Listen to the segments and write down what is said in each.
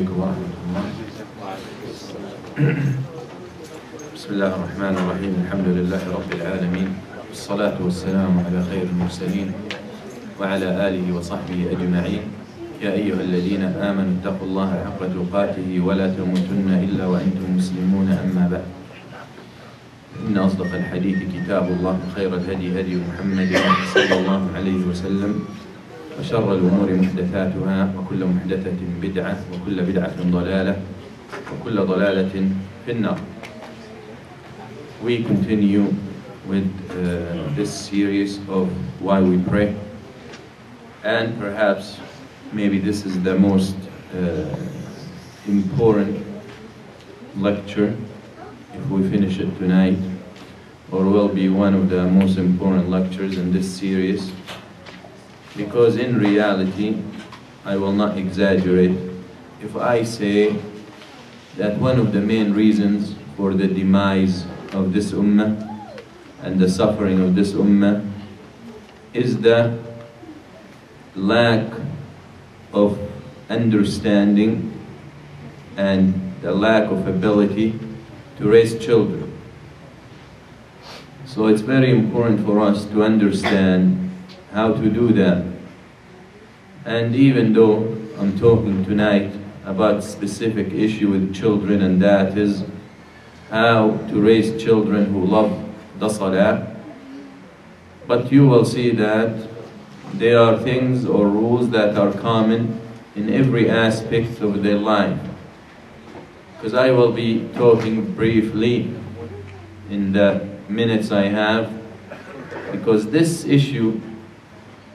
بسم الله الرحمن الرحيم. الحمد لله رب العالمين، والصلاة والسلام على خير المرسلين وعلى آله وصحبه أجمعين. يا أيها الذين آمنوا اتقوا الله حق تقاته ولا تموتن إلا وأنتم مسلمون. أما بعد، إن أصدق الحديث كتاب الله، خير الهدي هدي محمد صلى الله عليه وسلم، وشر الأمور محدثاتها، وكل محدثة بدعة، وكل بدعة ضلالة، وكل ضلالة في النار. We continue with this series of Why We Pray, and perhaps maybe this is the most important lecture if we finish it tonight, or will be one of the most important lectures in this series, because in reality, I will not exaggerate if I say that one of the main reasons for the demise of this ummah and the suffering of this ummah is the lack of understanding and the lack of ability to raise children. So it's very important for us to understand how to do that. And even though I'm talking tonight about a specific issue with children, and that is how to raise children who love the salah, but you will see that there are things or rules that are common in every aspect of their life. Because I will be talking briefly in the minutes I have, because this issue,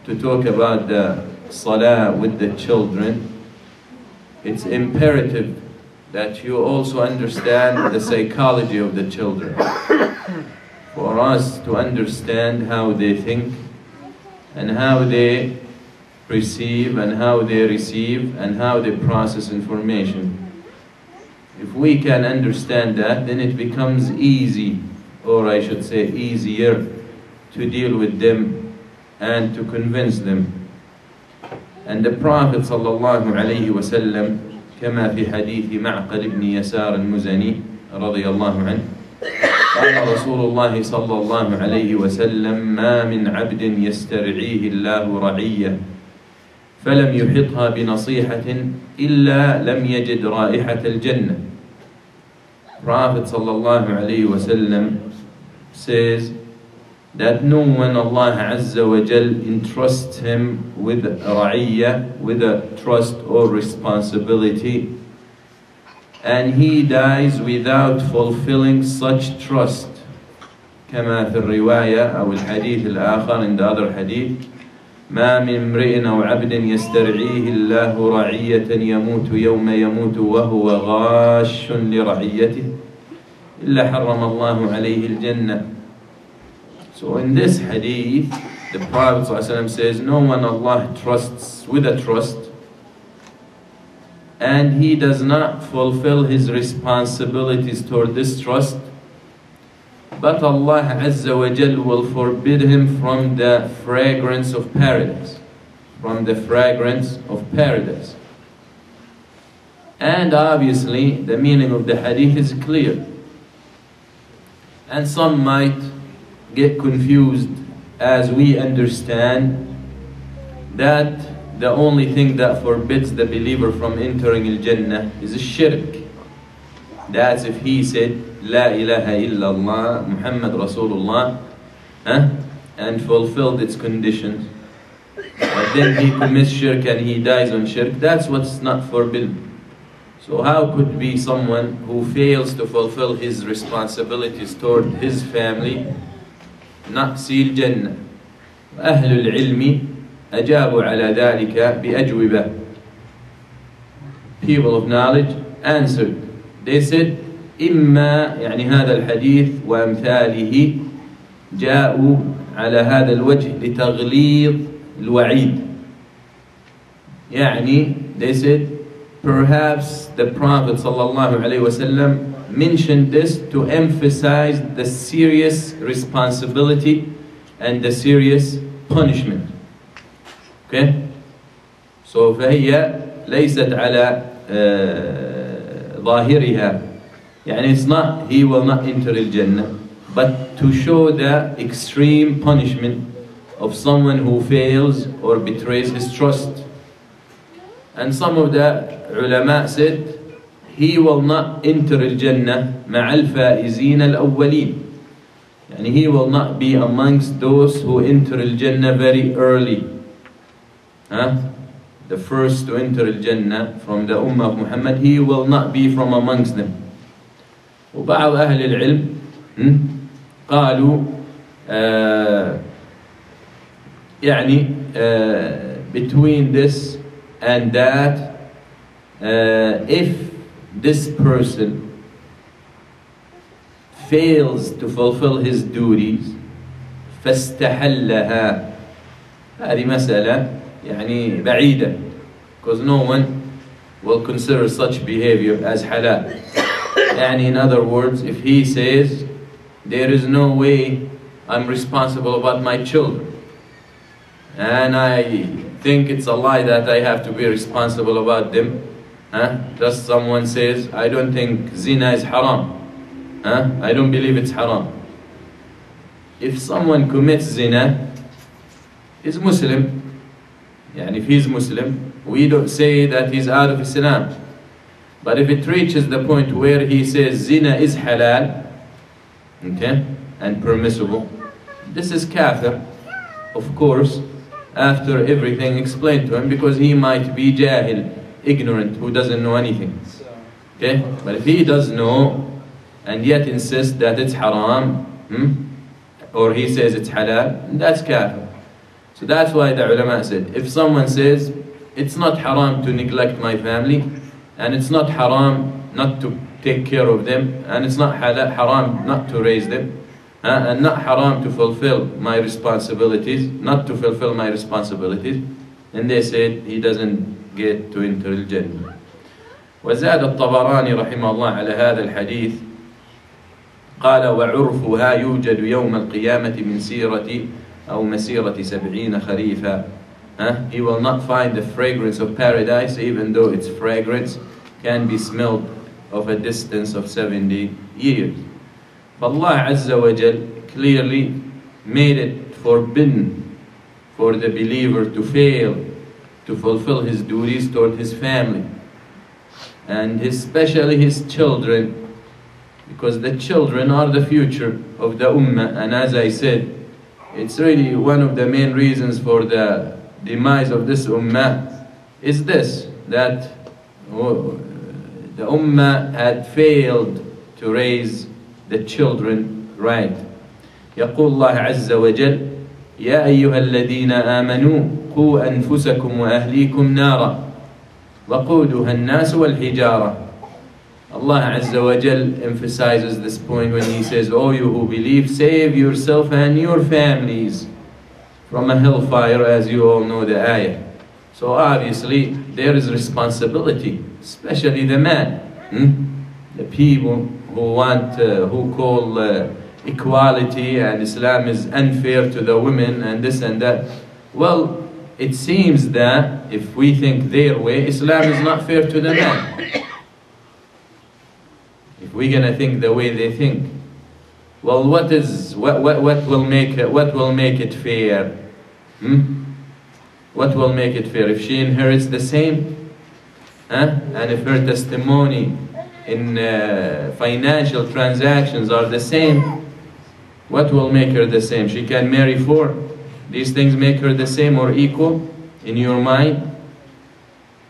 to talk about the salah with the children, it's imperative that you also understand the psychology of the children, for us to understand how they think and how they perceive and how they receive and how they process information. If we can understand that, then it becomes easy, or I should say easier, to deal with them and to convince them. And the Prophet sallallahu alayhi wa sallam, كما في حديث معقل بن يسار المزني رضي الله عنه، قال رسول الله صلى الله عليه وسلم: ما من عبد يسترعيه الله رعية فلم يحطها بنصيحة إلا لم يجد رائحة الجنة. Prophet sallallahu alayhi wa sallam says that no one Allah Azza wa Jal entrusts him with ra'iyya, with a trust or responsibility, and he dies without fulfilling such trust. كما في الرواية أو الحديث الآخر, in the other hadith, ما من امرئ أو عبد يسترعيه الله رعية يموت يوم يموت وهو غاش لرعيته إلا حرم الله عليه الجنة. So in this hadith, the Prophet ﷺ says, no one Allah trusts with a trust, and he does not fulfill his responsibilities toward this trust, but Allah Azza wa Jal will forbid him from the fragrance of paradise. From the fragrance of paradise. And obviously, the meaning of the hadith is clear. And some might get confused as we understand that the only thing that forbids the believer from entering al-Jannah is a shirk. That's if he said La ilaha illallah Muhammad Rasulullah and fulfilled its conditions, but then he commits shirk and he dies on shirk. That's what's not forbidden. So how could be someone who fails to fulfill his responsibilities toward his family not see الجنة؟ أهل العلم أجابوا على ذلك بأجوبة. People of knowledge answered. They said, إما يعني هذا الحديث وأمثاله جاءوا على هذا الوجه لتغليظ الوعيد. يعني they said, perhaps the Prophet sallallahu alaihi wasallam mentioned this to emphasize the serious responsibility and the serious punishment. Okay? So فهي ليست على ظاهرها. يعني it's not, he will not enter al-Jannah, but to show the extreme punishment of someone who fails or betrays his trust. And some of the ulama said, he will not enter al-Jannah مع الفائزين الأولين. And he will not be amongst those who enter al-Jannah very early. The first to enter al-Jannah from the Ummah of Muhammad, he will not be from amongst them. وبعض أهل العلم قالوا يعني between this and that, if this person fails to fulfill his duties فاستحلها, هذه مسألة يعني بعيدة, because no one will consider such behavior as halal. يعني in other words, if he says there is no way I'm responsible about my children, and I think it's a lie that I have to be responsible about them, just someone says I don't think zina is haram, I don't believe it's haram. If someone commits zina, is Muslim, and if he's Muslim, we don't say that he's out of Islam. But if it reaches the point where he says zina is halal, okay, and permissible, this is kafir, of course, after everything explained to him, because he might be jahil, ignorant, who doesn't know anything. Okay? But if he does know and yet insists that it's haram, or he says it's halal, that's kafir. So that's why the ulama said, if someone says it's not haram to neglect my family, and it's not haram not to take care of them, and it's not haram not to raise them, and not haram to fulfill my responsibilities, not to fulfill my responsibilities, and they said he doesn't get to enter al-Jannah. وزاد الطبراني رحمه الله على هذا الحديث قال وعرفها يوجد يوم القيامة من سيرة أو مسيرة 70 خريفا. He will not find the fragrance of paradise, even though its fragrance can be smelled of a distance of 70 years. But Allah Azza wa Jal clearly made it forbidden for the believer to fail to fulfill his duties toward his family, and especially his children, because the children are the future of the Ummah. And as I said, it's really one of the main reasons for the demise of this Ummah is this, that the Ummah had failed to raise the children right. يقول الله عز وجل يا أيها الذين آمنوا قوا أنفسكم وأهليكم نارا وقودها الناس والحجارة. Allah Azza wa Jal emphasizes this point when He says, "O you who believe, save yourself and your families from a hellfire," as you all know the ayah. So obviously there is responsibility, especially the man. The people who want, who call equality and Islam is unfair to the women and this and that. Well, it seems that if we think their way, Islam is not fair to the man. If we're gonna think the way they think, well, what will make it fair? What will make it fair? If she inherits the same, and if her testimony in financial transactions are the same, what will make her the same? She can marry 4. These things make her the same or equal in your mind?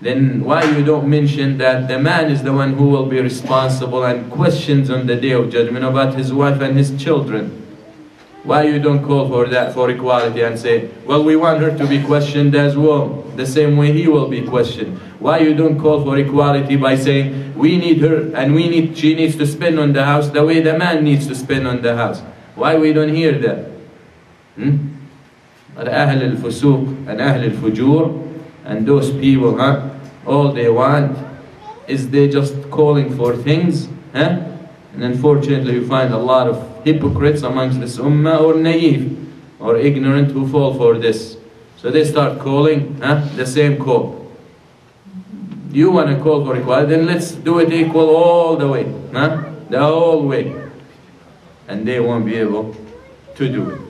Then why you don't mention that the man is the one who will be responsible and questions on the day of judgment about his wife and his children? Why you don't call for that, for equality, and say, well, we want her to be questioned as well, the same way he will be questioned? Why you don't call for equality by saying, we need her and she needs to spend on the house the way the man needs to spend on the house? Why we don't hear that? But Ahl al-Fusuq and Ahl al-Fujur and those people, all they want is they just calling for things, and unfortunately you find a lot of hypocrites amongst this ummah, or naive or ignorant, who fall for this. So they start calling the same call. You want to call for equality, then let's do it equal all the way, huh? The whole way. And they won't be able to do it.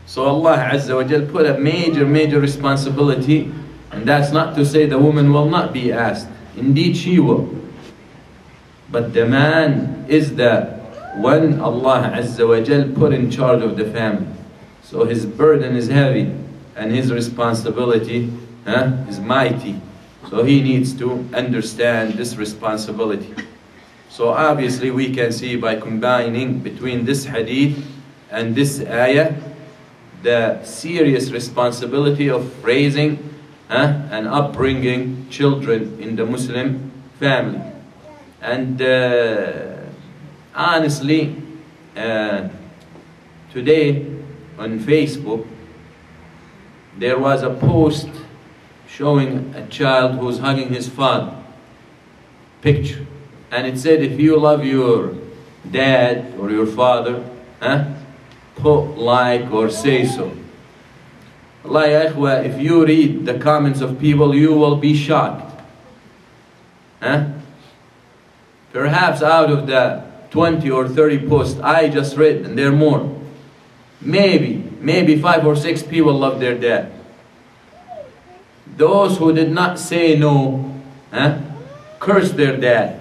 So Allah Azza wa Jal put a major responsibility, and that's not to say the woman will not be asked. Indeed she will. But the man is the one Allah Azza wa Jal put in charge of the family. So his burden is heavy and his responsibility is mighty. So he needs to understand this responsibility. So obviously we can see by combining between this hadith and this ayah the serious responsibility of raising and upbringing children in the Muslim family. And honestly, today on Facebook there was a post showing a child who's hugging his father, picture, and it said, if you love your dad or your father, put like or say so. Allah ya ikhwa, if you read the comments of people, you will be shocked. Perhaps out of the 20 or 30 posts I just read, and there are more, maybe 5 or 6 people love their dad. Those who did not say no, curse their dad.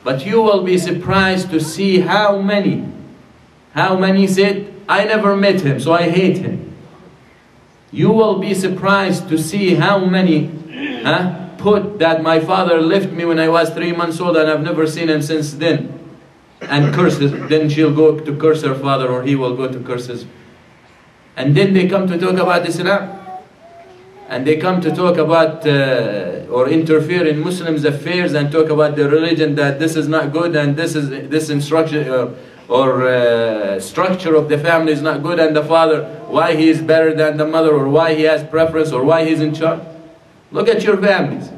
But you will be surprised to see how many said, I never met him, so I hate him. You will be surprised to see how many put that my father left me when I was 3 months old and I've never seen him since then. And curses, then she'll go to curse her father, or he will go to curse his. And then they come to talk about Islam. And they come to talk about or interfere in Muslims' affairs and talk about their religion, that this is not good and this instruction or structure of the family is not good, and the father, why he is better than the mother, or why he has preference, or why he's in charge. Look at your families.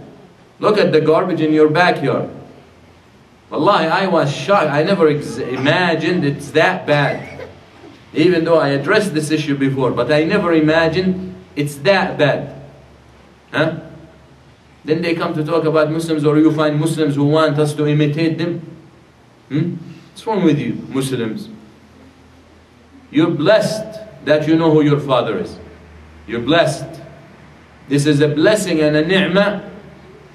Look at the garbage in your backyard. Wallahi, I was shocked. I never imagined it's that bad. Even though I addressed this issue before, but I never imagined it's that bad. Then they come to talk about Muslims, or you find Muslims who want us to imitate them. What's wrong with you, Muslims? You're blessed that you know who your father is. You're blessed. This is a blessing and a ni'mah.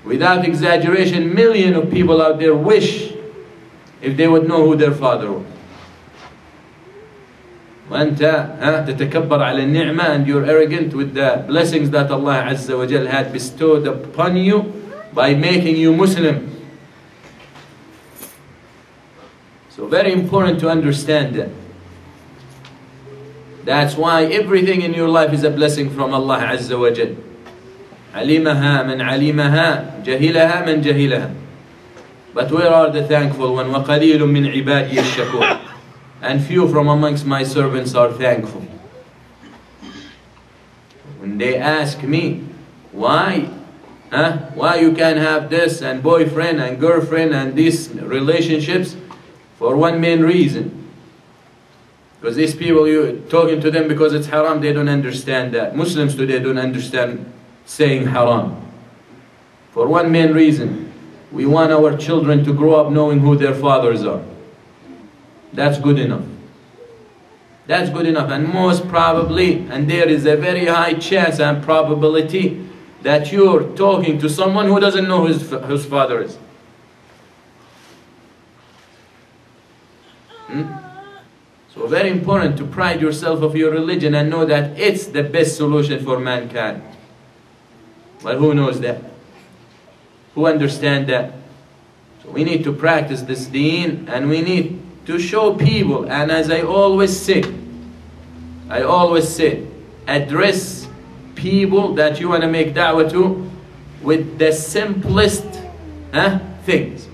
Without exaggeration, millions of people out there wish if they would know who their father was. وأنت تتكبر على النعمة, and you're arrogant with the blessings that Allah Azza wa Jal had bestowed upon you by making you Muslim. So very important to understand that. That's why everything in your life is a blessing from Allah Azza wa Jal. علمها من علمها جهلها من جهلها. But where are the thankful one? وقليل من عبادي الشكور. And few from amongst my servants are thankful. When they ask me, why you can have this and boyfriend and girlfriend and these relationships, for one main reason. Because these people, you're talking to them because it's haram, they don't understand that. Muslims today don't understand saying haram. For one main reason, we want our children to grow up knowing who their fathers are. That's good enough. That's good enough. And most probably, and there is a very high chance and probability that you're talking to someone who doesn't know who his father is. So very important to pride yourself of your religion and know that it's the best solution for mankind. But who knows that? Who understands that? So we need to practice this deen, and we need to show people, and as I always say, address people that you want to make da'wah to with the simplest things.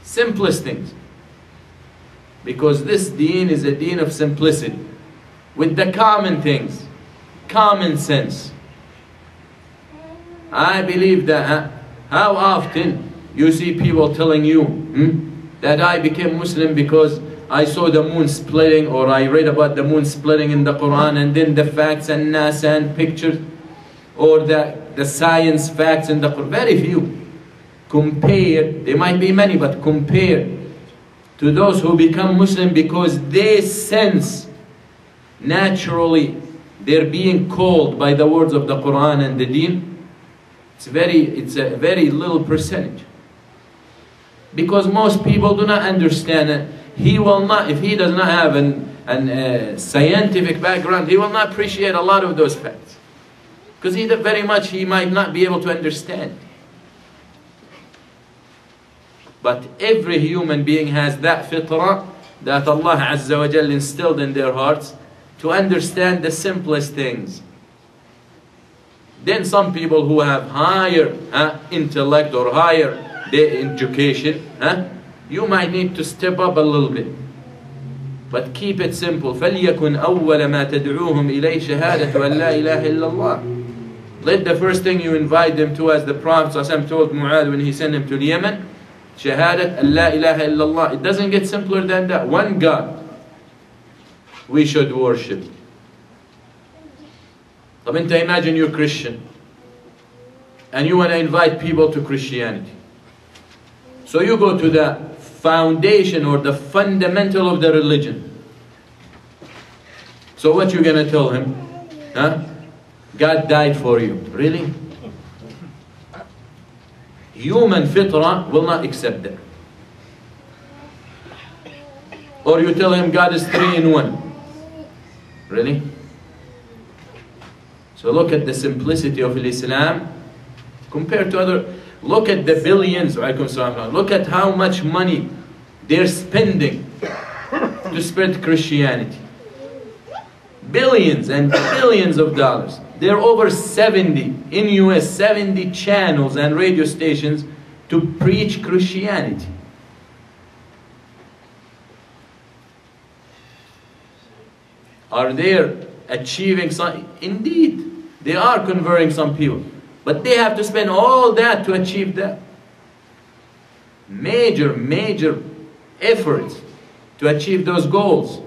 Simplest things. Because this deen is a deen of simplicity. With the common things. Common sense. I believe that how often you see people telling you that I became Muslim because I saw the moon splitting, or I read about the moon splitting in the Quran, and then the facts and NASA and pictures. or the science facts in the Quran. Very few. Compare, there might be many, but compare to those who become Muslim because they sense naturally they're being called by the words of the Quran and the Deen. It's a very little percentage. Because most people do not understand it. He will not, if he does not have a scientific background, he will not appreciate a lot of those facts. Because he might not be able to understand. But every human being has that fitrah that Allah Azza wa Jal instilled in their hearts to understand the simplest things. Then some people who have higher intellect or higher education, you might need to step up a little bit. But keep it simple. فَلْيَكُنْ أَوَّلَ مَا تَدْعُوهُمْ إِلَيْهِ شَهَادَةُ أَنْ لَا إِلَهَ إِلَّا اللَّهِ. Let the first thing you invite them to, as the Prophet ﷺ told Mu'adh when he sent him to Yemen, Shahadat an la ilaha illallah. It doesn't get simpler than that. One God we should worship. طب انت imagine you're Christian and you want to invite people to Christianity. So you go to the foundation or the fundamental of the religion. So what you gonna tell him? God died for you. Really? Human fitrah will not accept that. Or you tell him God is 3 in 1. Really? So look at the simplicity of Islam compared to other. Look at the billions. Look at how much money they're spending to spread Christianity. Billions and billions of dollars. There are over 70 in US, 70 channels and radio stations to preach Christianity. Are they achieving some? Indeed, they are converting some people. But they have to spend all that to achieve that. Major efforts to achieve those goals.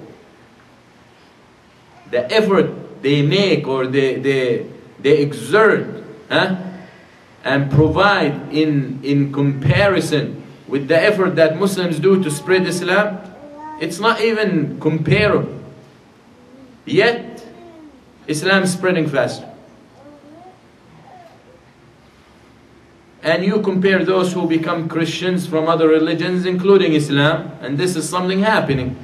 The effort they make or they exert and provide in comparison with the effort that Muslims do to spread Islam, it's not even comparable. Yet Islam is spreading faster. And you compare those who become Christians from other religions, including Islam, and this is something happening,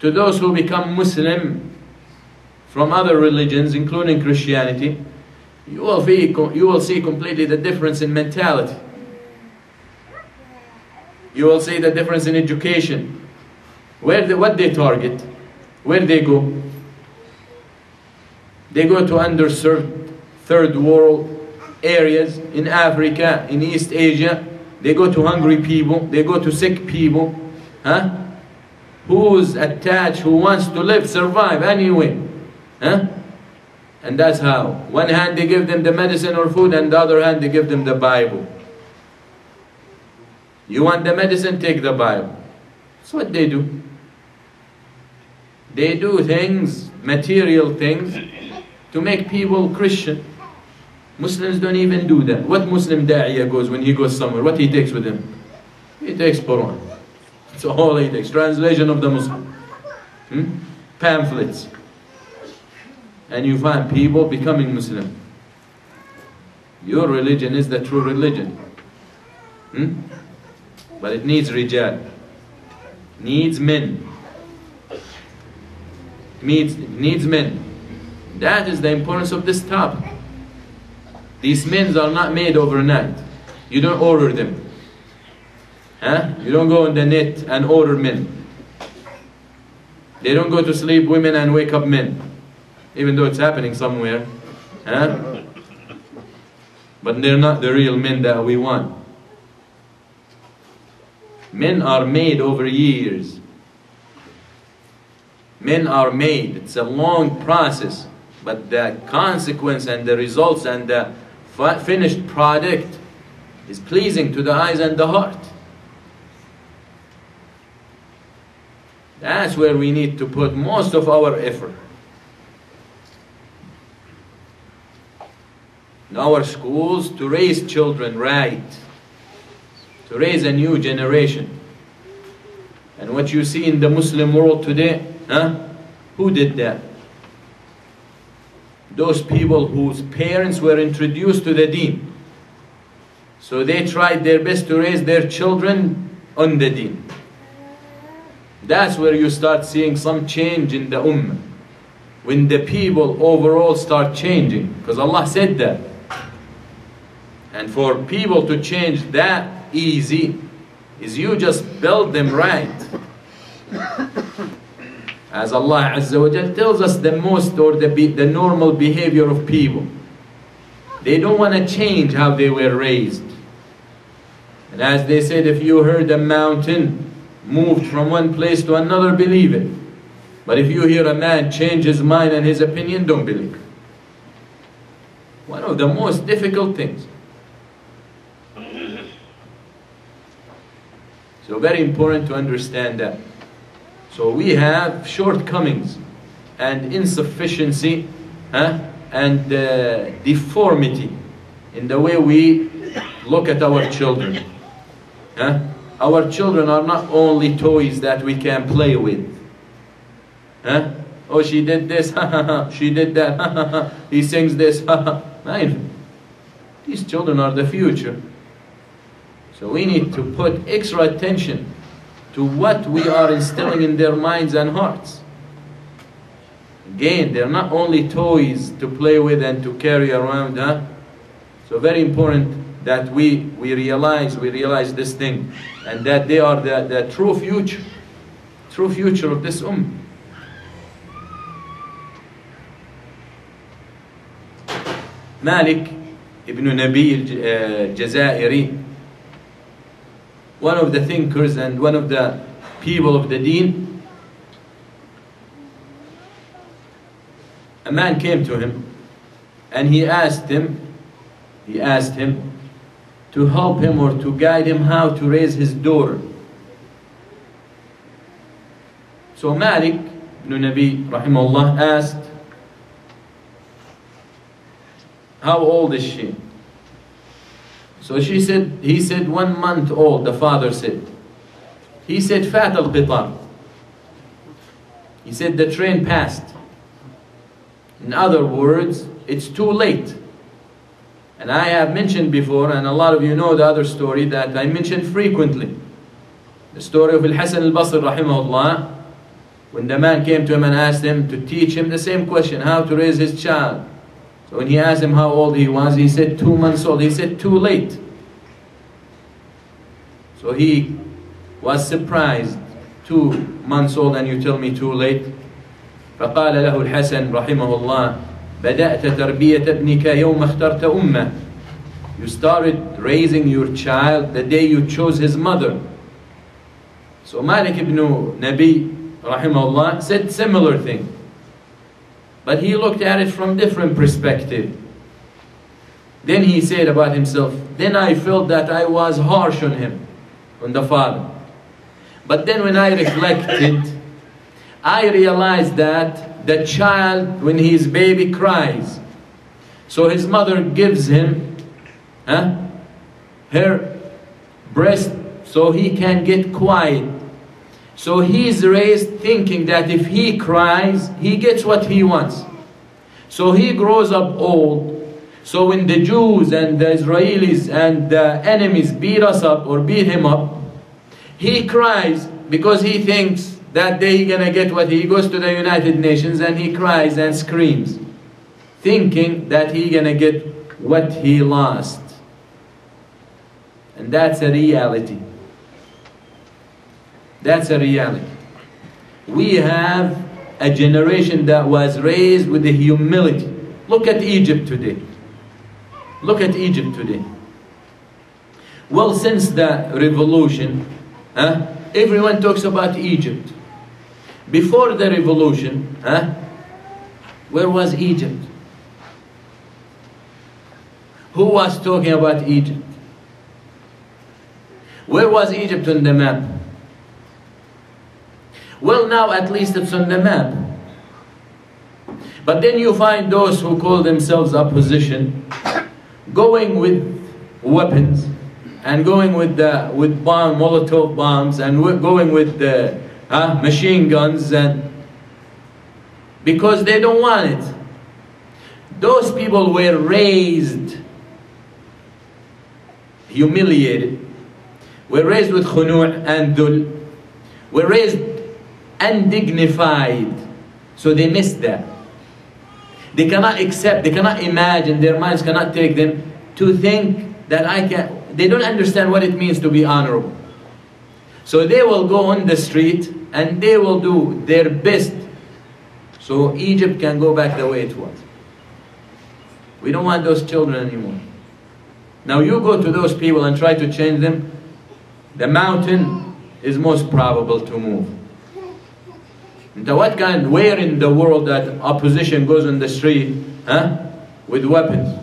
to those who become Muslim from other religions, including Christianity, you will see completely the difference in mentality. You will see the difference in education. What they target, where they go. They go to underserved third world areas in Africa, in East Asia. They go to hungry people. They go to sick people. Who's attached, who wants to live, survive anyway. And that's how. One hand they give them the medicine or food, and the other hand they give them the Bible. You want the medicine, take the Bible. That's what they do. They do things, material things, to make people Christian. Muslims don't even do that. What Muslim da'iyah goes when he goes somewhere? What he takes with him? He takes Quran. That's all he takes. Translation of the Muslim. Pamphlets. And you find people becoming Muslim. Your religion is the true religion. But it needs rijal. Needs men. Needs men. That is the importance of this topic. These men are not made overnight. You don't order them. You don't go on the net and order men. They don't go to sleep women and wake up men. Even though it's happening somewhere. But they're not the real men that we want. Men are made over years. Men are made. It's a long process. But the consequence and the results and the finished product is pleasing to the eyes and the heart. That's where we need to put most of our effort. in our schools to raise children right, to raise a new generation. And what you see in the Muslim world today, who did that? Those people whose parents were introduced to the deen. So they tried their best to raise their children on the deen. That's where you start seeing some change in the ummah. When the people overall start changing. Because Allah said that. And for people to change that easy is you just build them right. As Allah Azza wa Jal tells us the most or the normal behavior of people. They don't want to change how they were raised. And as they said, if you heard a mountain moved from one place to another, believe it. But if you hear a man change his mind and his opinion, don't believe it. One of the most difficult things. So very important to understand that. So we have shortcomings and insufficiency and deformity in the way we look at our children. Our children are not only toys that we can play with. Oh, she did this, she did that, he sings this, Man, these children are the future. So we need to put extra attention to what we are instilling in their minds and hearts. Again, they're not only toys to play with and to carry around. So very important that we realize this thing, and that they are the true future of this ummah. Malik ibn Nabi al-Jazairi, one of the thinkers and one of the people of the deen, a man came to him and he asked him to help him or to guide him how to raise his daughter. So Malik ibn Nabi rahimahullah asked, how old is she? So he said 1 month old, the father said. He said, Fat al-Qitar. He said, the train passed. In other words, it's too late. And I have mentioned before, and a lot of you know the other story that I mentioned frequently. The story of Al-Hasan al-Basri rahimahullah, when the man came to him and asked him to teach him the same question, how to raise his child. So when he asked him how old he was, he said 2 months old. He said, too late. So he was surprised. 2 months old and you tell me too late? فقال له الحسن رحمه الله بدأت تربية ابنك يوم اخترت أمه. You started raising your child the day you chose his mother. So Malik ibn Nabi rahimahullah said similar thing. But he looked at it from different perspective. Then he said about himself, then I felt that I was harsh on him, on the father. But then when I reflected, I realized that the child, when his baby cries, so his mother gives him her breast so he can get quiet. So he's raised thinking that if he cries, he gets what he wants. So he grows up old. So when the Jews and the Israelis and the enemies beat us up or beat him up, he cries because he thinks that day he's gonna get what he goes to the United Nations and he cries and screams, thinking that he's gonna get what he lost. And that's a reality. That's a reality. We have a generation that was raised with the humility. Look at Egypt today. Look at Egypt today. Well, since the revolution, everyone talks about Egypt. Before the revolution, where was Egypt? Who was talking about Egypt? Where was Egypt on the map? Well, now at least it's on the map. But then you find those who call themselves opposition, going with weapons and going with Molotov bombs and going with the machine guns, and because they don't want it. Those people were raised humiliated, were raised with khunu' and dhul, were raised undignified, so they missed that. They cannot accept, they cannot imagine, their minds cannot take them to think that they don't understand what it means to be honorable. So they will go on the street and they will do their best so Egypt can go back the way it was. We don't want those children anymore. Now you go to those people and try to change them, the mountain is most probable to move. Where in the world that opposition goes on the street with weapons?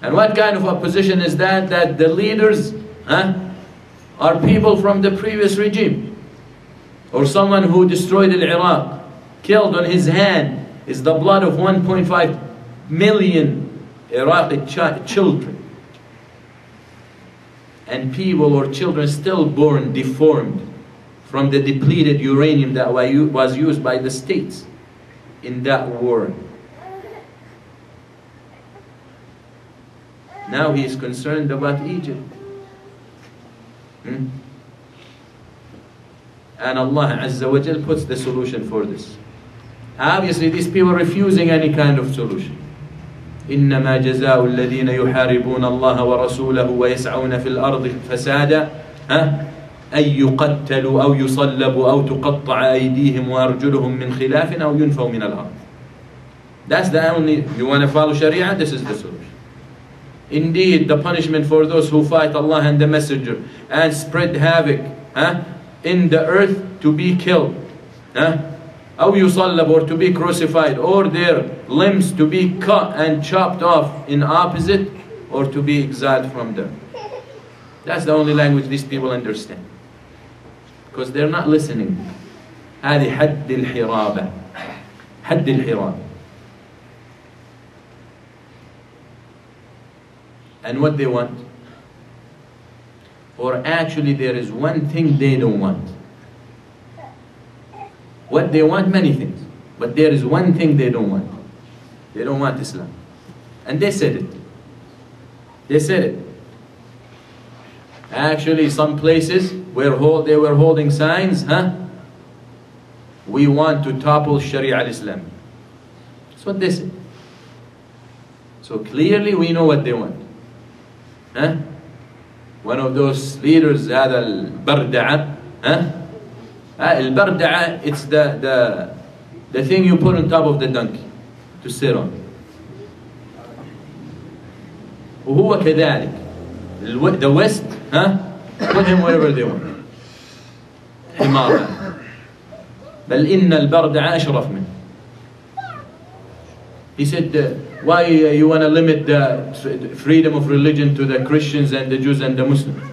And what kind of opposition is that? That the leaders are people from the previous regime, or someone who destroyed Iraq, killed on his hand is the blood of 1.5 million Iraqi children. And people or children still born deformed from the depleted uranium that was used by the states in that war. Now he is concerned about Egypt. And Allah Azza wa Jal puts the solution for this. Obviously these people are refusing any kind of solution. إنما جزاء الذين يحاربون الله ورسوله ويسعون في الأرض فسادا أن يقتلوا أو يصلبوا أو تقطع أيديهم وأرجلهم من خلاف أو ينفوا من الأرض. That's the only. You want to follow Sharia? This is the solution. Indeed, the punishment for those who fight Allah and the Messenger and spread havoc in the earth, to be killed, أو يصلب, or to be crucified, or their limbs to be cut and chopped off in opposite, or to be exiled from them. That's the only language these people understand, because they're not listening. هذه حد الحرابة, حد الحرابة. And what they want, or actually there is one thing they don't want. What they want, many things, but there is one thing they don't want. They don't want Islam. And they said it. They said it. Actually, some places where they were holding signs, we want to topple Sharia al-Islam. That's what they said. So clearly we know what they want. One of those leaders, هذا البردعة, البردعة, it's the thing you put on top of the donkey to sit on. وهو كذلك. The West, put him wherever they want. حمار. بل إن البردعة أشرف منه. He said, why you want to limit the freedom of religion to the Christians and the Jews and the Muslims?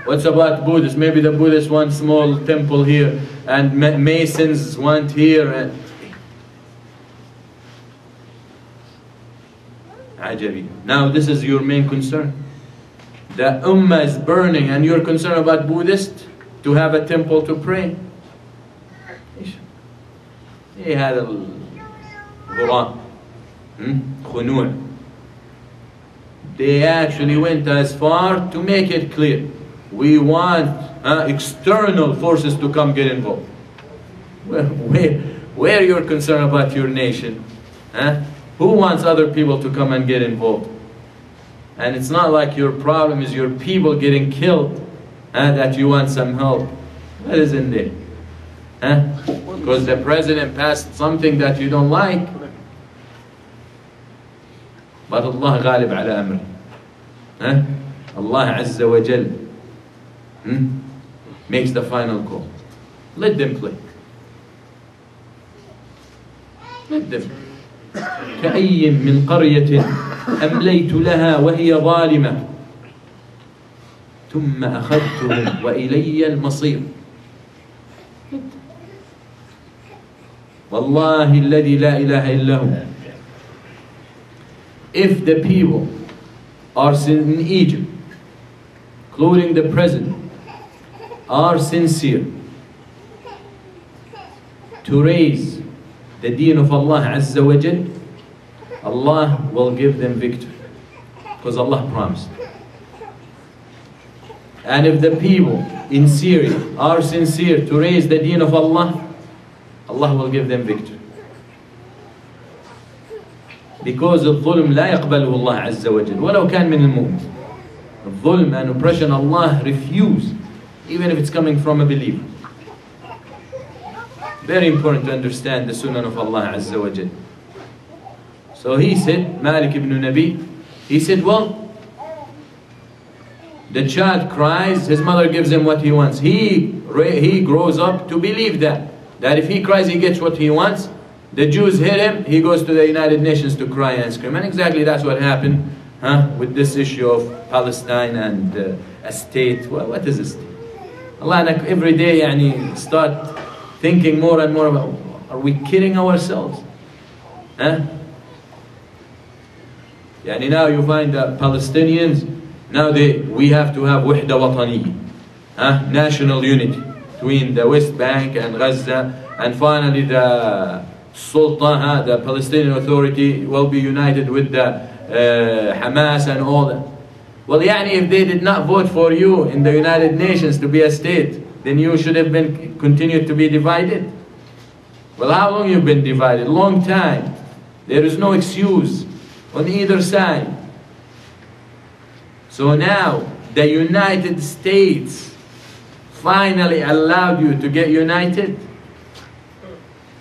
What's about Buddhists? Maybe the Buddhists want small temple here, and Masons want here. Ajabi. Now this is your main concern. The Ummah is burning and you're concerned about Buddhists to have a temple to pray. هذا الغراء خنوع. They actually went as far to make it clear. We want external forces to come get involved. Where you're concerned about your nation? Who wants other people to come and get involved? And it's not like your problem is your people getting killed, that you want some help. What is in there? Because the president passed something that you don't like. But Allah ghalib ala amri. Allah Azza wa Jal makes the final call. Let them play. Let them. كأي من قرية أمليت لها وهي ظالمة ثم أخذتهم وإلي المصير. Wallahi alladhi la ilaha illahu. If the people are in Egypt, including the president, are sincere to raise the deen of Allah Azza wa Jal, Allah will give them victory, because Allah promised. And if the people in Syria are sincere to raise the deen of Allah, Allah will give them victory. Because الظلم لا يقبله الله عز وجل ولو كان من المؤمن. الظلم and oppression Allah refuse, even if it's coming from a believer. Very important to understand the sunnah of Allah Azza wa Jal. So he said, Malik ibn Nabi, he said, well, the child cries, his mother gives him what he wants. He grows up to believe that if he cries, he gets what he wants. The Jews hit him, he goes to the United Nations to cry and scream. And exactly that's what happened with this issue of Palestine and a state. Well, what is a state? Allah, every day start thinking more and more about, are we kidding ourselves? Now you find that Palestinians, now we have to have wahda wataniya, national unity between the West Bank and Gaza, and finally the Sultan, the Palestinian Authority, will be united with the Hamas and all that. Well, if they did not vote for you in the United Nations to be a state, then you should have been continued to be divided. Well, how long you've been divided? Long time. There is no excuse on either side. So now the United States finally allowed you to get united.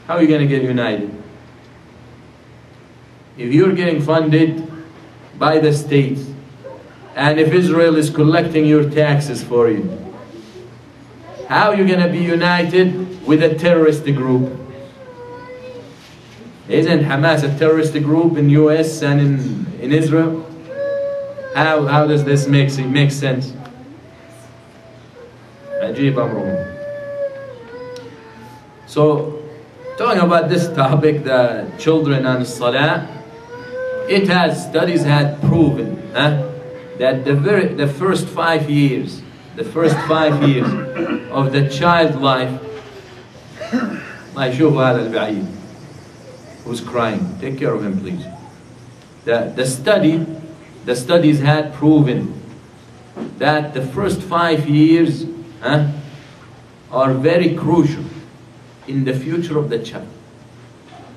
How are you going to get united? If you're getting funded by the states, and if Israel is collecting your taxes for you, how are you going to be united with a terrorist group? Isn't Hamas a terrorist group in US and in Israel? How does this make sense? Ajib amruhum. So, talking about this topic, the children and Salah, studies had proven that the first 5 years of the child life, who's crying, take care of him please. The studies had proven that the first 5 years are very crucial in the future of the child.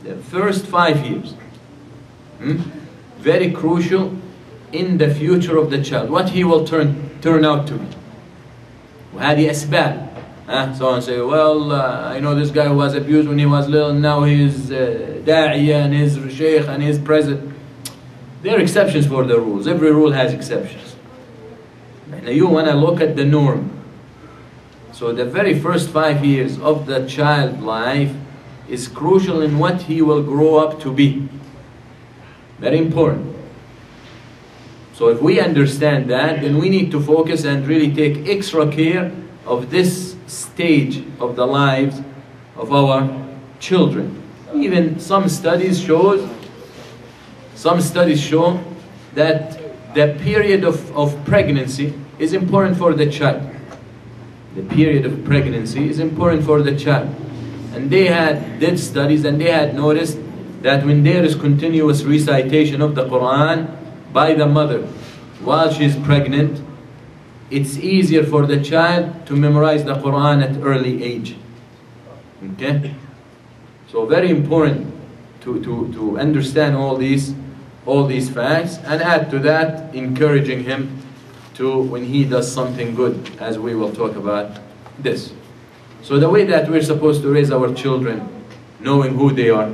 The first 5 years, very crucial in the future of the child, what he will turn out to be. وهذه أسباب. Someone say, well, I know this guy who was abused when he was little, now he's da'iya and he's sheikh and he's president. There are exceptions for the rules. Every rule has exceptions. Now you want to look at the norm. So the very first 5 years of the child life is crucial in what he will grow up to be. Very important. So if we understand that, then we need to focus and really take extra care of this stage of the lives of our children. Even some studies show that the period of pregnancy is important for the child. The period of pregnancy is important for the child. And they did studies and they had noticed that when there is continuous recitation of the Quran by the mother while she's pregnant, it's easier for the child to memorize the Quran at early age. Okay? So very important to understand all these facts, and add to that encouraging him to when he does something good, as we will talk about this. So the way that we're supposed to raise our children, knowing who they are,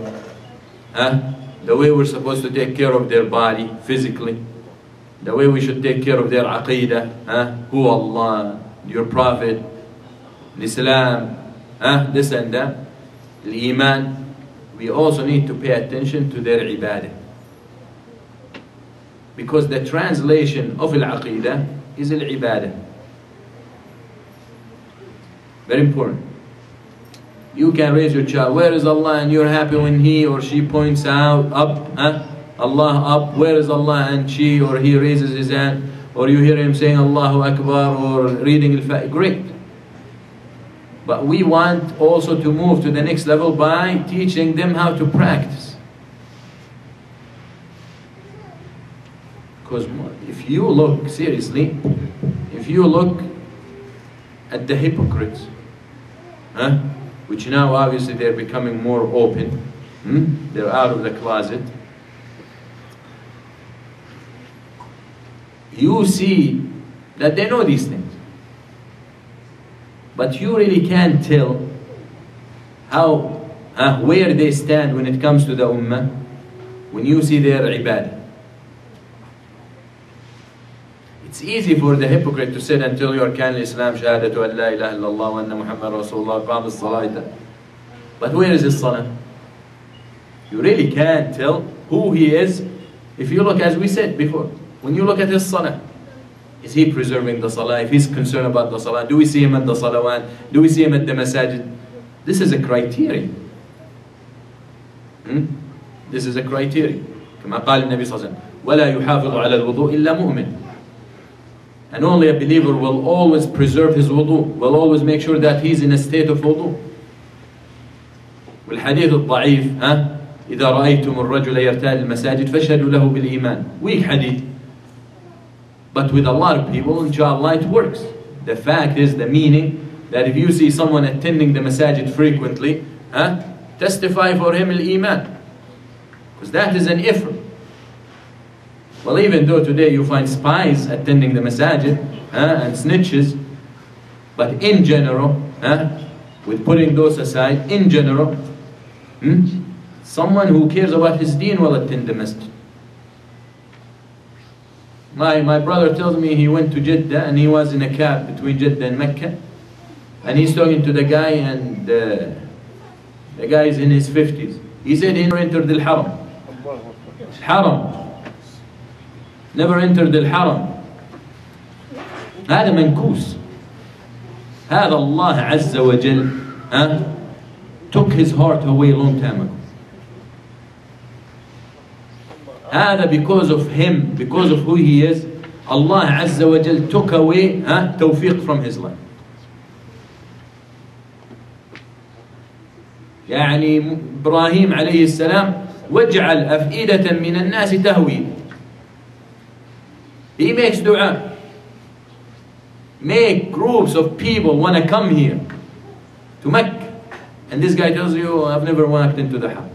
the way we're supposed to take care of their body physically, the way we should take care of their aqidah, who Allah, your Prophet, Islam, this and that, the Iman. We also need to pay attention to their ibadah. Because the translation of al-aqidah is al-ibadah. Very important. You can raise your child, where is Allah? And you're happy when he or she points out up, Allah up, where is Allah? And she or he raises his hand, or you hear him saying Allahu Akbar or reading Al-Fatiha. Great. But we want also to move to the next level by teaching them how to practice. Because if you look, seriously, if you look at the hypocrites, which now obviously they're becoming more open, they're out of the closet, you see that they know these things. But you really can't tell where they stand when it comes to the ummah when you see their ibadah. It's easy for the hypocrite to sit and tell you Arkan al-Islam, Shahadatu an la ilaha illallah wa anna Muhammad Rasulullah, Qam as-Salah. But where is his salah? You really can't tell who he is if you look, as we said before, when you look at his salah. Is he preserving the salah? If he's concerned about the salah, do we see him at the salawat? Do we see him at the masajid? This is a criterion. This is a criterion. كما قال النبي صلى الله عليه وسلم ولا يحافظ على الوضوء إلا مؤمن. And only a believer will always preserve his wudu, will always make sure that he's in a state of wudu. والحديث الضعيف إذا رأيتم الرجل يرتاد المساجد فاشهدوا له بالإيمان. Weak hadith. But with a lot of people, inshallah, it works. The fact is, the meaning, that if you see someone attending the masajid frequently, testify for him al-iman. Because that is an ifr. Well, even though today you find spies attending the masajid, and snitches, but in general, with putting those aside, in general, someone who cares about his deen will attend the masjid. My brother tells me he went to Jeddah and he was in a cab between Jeddah and Mecca, and he's talking to the guy, and the guy is in his 50s. He said he never entered the Haram. Never entered the Haram. هذا منكوس. هذا Allah Azza wa Jal took his heart away a long time ago. هذا because of him, because of who he is, Allah Azza wa Jal took away tawfiq from his life. يعني إبراهيم عليه السلام وجعل أفئدة من الناس تهوي. He makes dua. Make groups of people want to come here to Mecca, and this guy tells you, I've never walked into the Haram.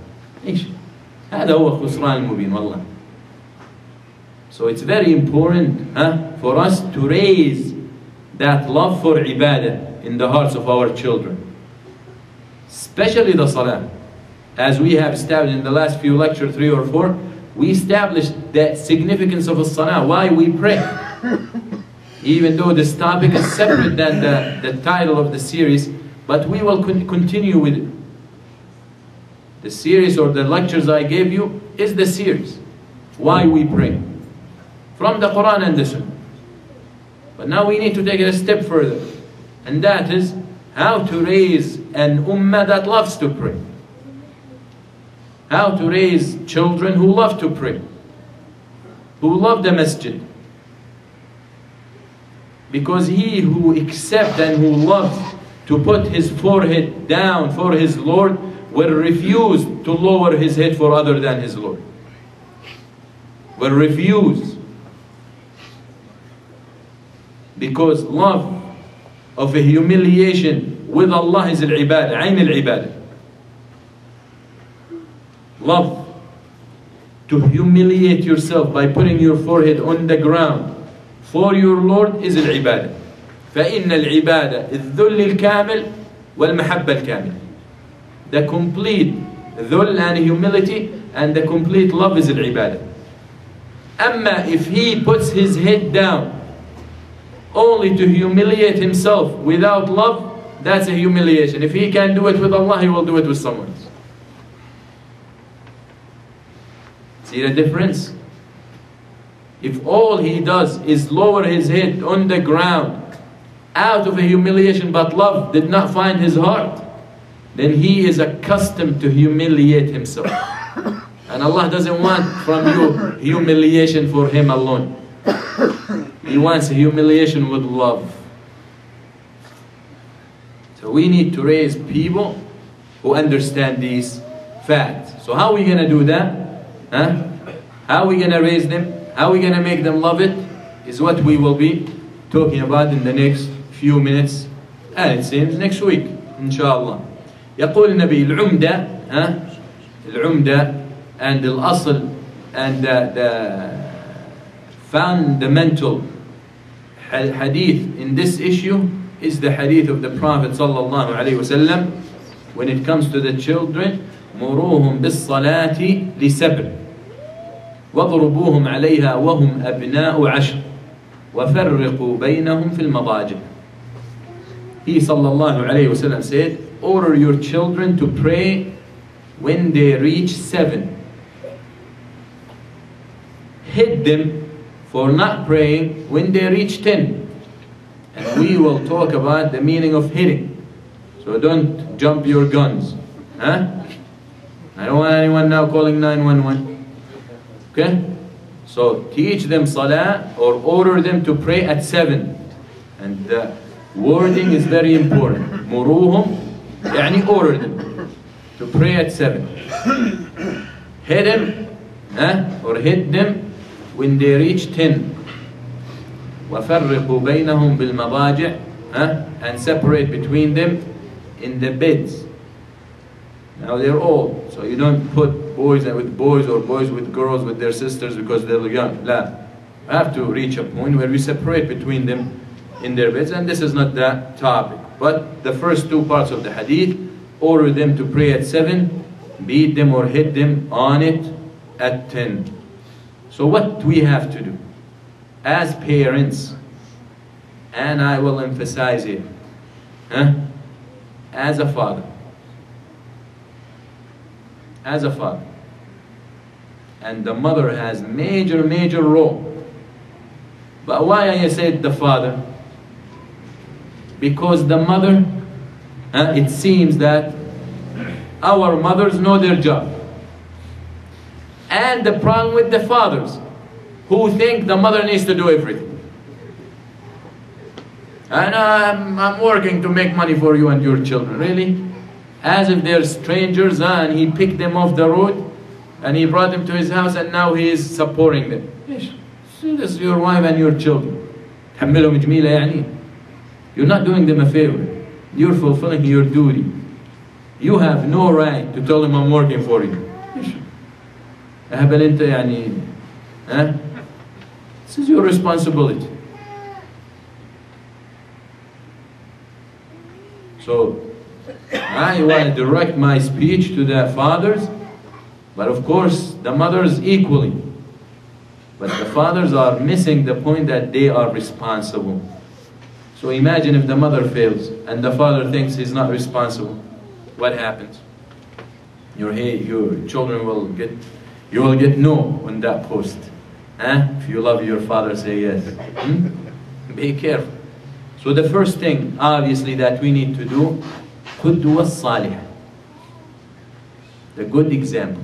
هذا هو خسران المبين والله. So it's very important for us to raise that love for ibadah in the hearts of our children, especially the salah. As we have established in the last few lectures, 3 or 4, we established the significance of the salah, why we pray. Even though this topic is separate than the title of the series, but we will continue with it. The series or the lectures I gave you is the series, why we pray, from the Quran and the Sunnah. But now we need to take it a step further, and that is how to raise an ummah that loves to pray. How to raise children who love to pray, who love the masjid. Because he who accepts and who loves to put his forehead down for his Lord will refuse to lower his head for other than his Lord. Will refuse. Because love of a humiliation with Allah is al-ibadah, ayn al-ibadah. Love to humiliate yourself by putting your forehead on the ground for your Lord is al-ibadah. فَإِنَّ الْعِبَادَةِ الذُّلِّ الْكَامِلِ وَالْمَحَبَّةِ الْكَامِلِ. The complete dhul and humility and the complete love is al-ibadah. Amma if he puts his head down only to humiliate himself without love, that's a humiliation. If he can do it with Allah, he will do it with someone else. See the difference? If all he does is lower his head on the ground out of a humiliation, but love did not find his heart, then he is accustomed to humiliate himself. And Allah doesn't want from you humiliation for him alone. He wants humiliation with love. So we need to raise people who understand these facts. So how are we going to do that? Huh? How are we going to raise them? How are we going to make them love it? Is what we will be talking about in the next few minutes. And it seems next week, inshallah. يقول النبي العمدة العمدة and الأصل and the fundamental hadith in this issue is the hadith of the Prophet sallallahu alaihi wasallam when it comes to the children. مروهم بالصلاة لسبع واضربوهم عليها وهم أبناء عشر وفرقوا بينهم في المضاجع. He sallallahu alayhi wasallam said, order your children to pray when they reach 7. Hit them for not praying when they reach 10. And we will talk about the meaning of hitting. So don't jump your guns. Huh? I don't want anyone now calling 911. Okay? So teach them salah or order them to pray at 7. And the wording is very important. Muruhum, يعني order them to pray at 7. Hit them or hit them when they reach 10. وَفَرِّقُوا بَيْنَهُمْ بِالْمَضَاجِعِ and separate between them in the beds. Now they're old, so you don't put boys with boys or boys with girls with their sisters because they're young. La. We have to reach a point where we separate between them in their beds, and this is not that topic. But the first two parts of the hadith, order them to pray at 7, beat them or hit them on it at 10. So what we have to do as parents, and I will emphasize it, as a father, and the mother has major role. But why I said the father? Because the mother, it seems that our mothers know their job. And the problem with the fathers, who think the mother needs to do everything. And I'm working to make money for you and your children. Really? As if they're strangers, and he picked them off the road and he brought them to his house and now he is supporting them. So this is your wife and your children. You're not doing them a favor. You're fulfilling your duty. You have no right to tell them I'm working for you. This is your responsibility. So I want to direct my speech to the fathers, but of course the mothers equally. But the fathers are missing the point that they are responsible. So imagine if the mother fails and the father thinks he's not responsible. What happens? Your children will get, you will get no on that post. If you love your father, say yes. Be careful. So the first thing, obviously, that we need to do, قدوة الصالحة, the good example.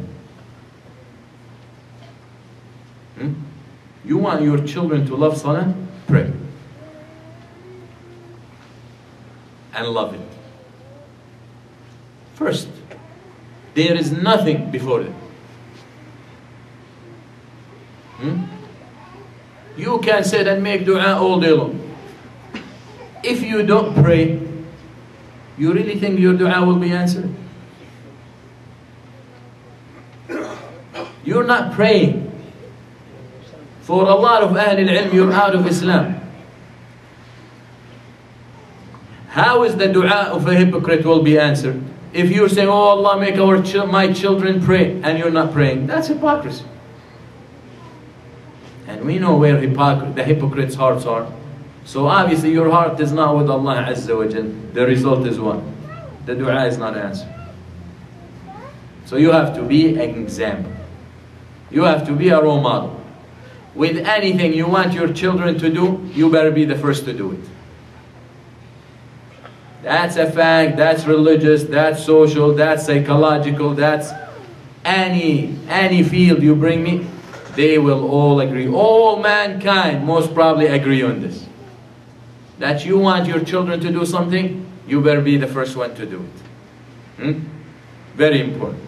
You want your children to love Salah? Pray. And love it. First, there is nothing before it. You can sit and make dua all day long. If you don't pray, you really think your dua will be answered? You're not praying. For a lot of Ahl al-Ilm, you're out of Islam. How is the dua of a hypocrite will be answered? If you're saying, oh Allah, make my children pray, and you're not praying, that's hypocrisy. And we know where the hypocrites' hearts are. So obviously your heart is not with Allah Azza wa Jal. The result is what? The dua is not answered. So you have to be an example. You have to be a role model. With anything you want your children to do, you better be the first to do it. That's a fact, that's religious, that's social, that's psychological, that's any field you bring me, they will all agree. All mankind most probably agree on this. That you want your children to do something, you better be the first one to do it. Very important.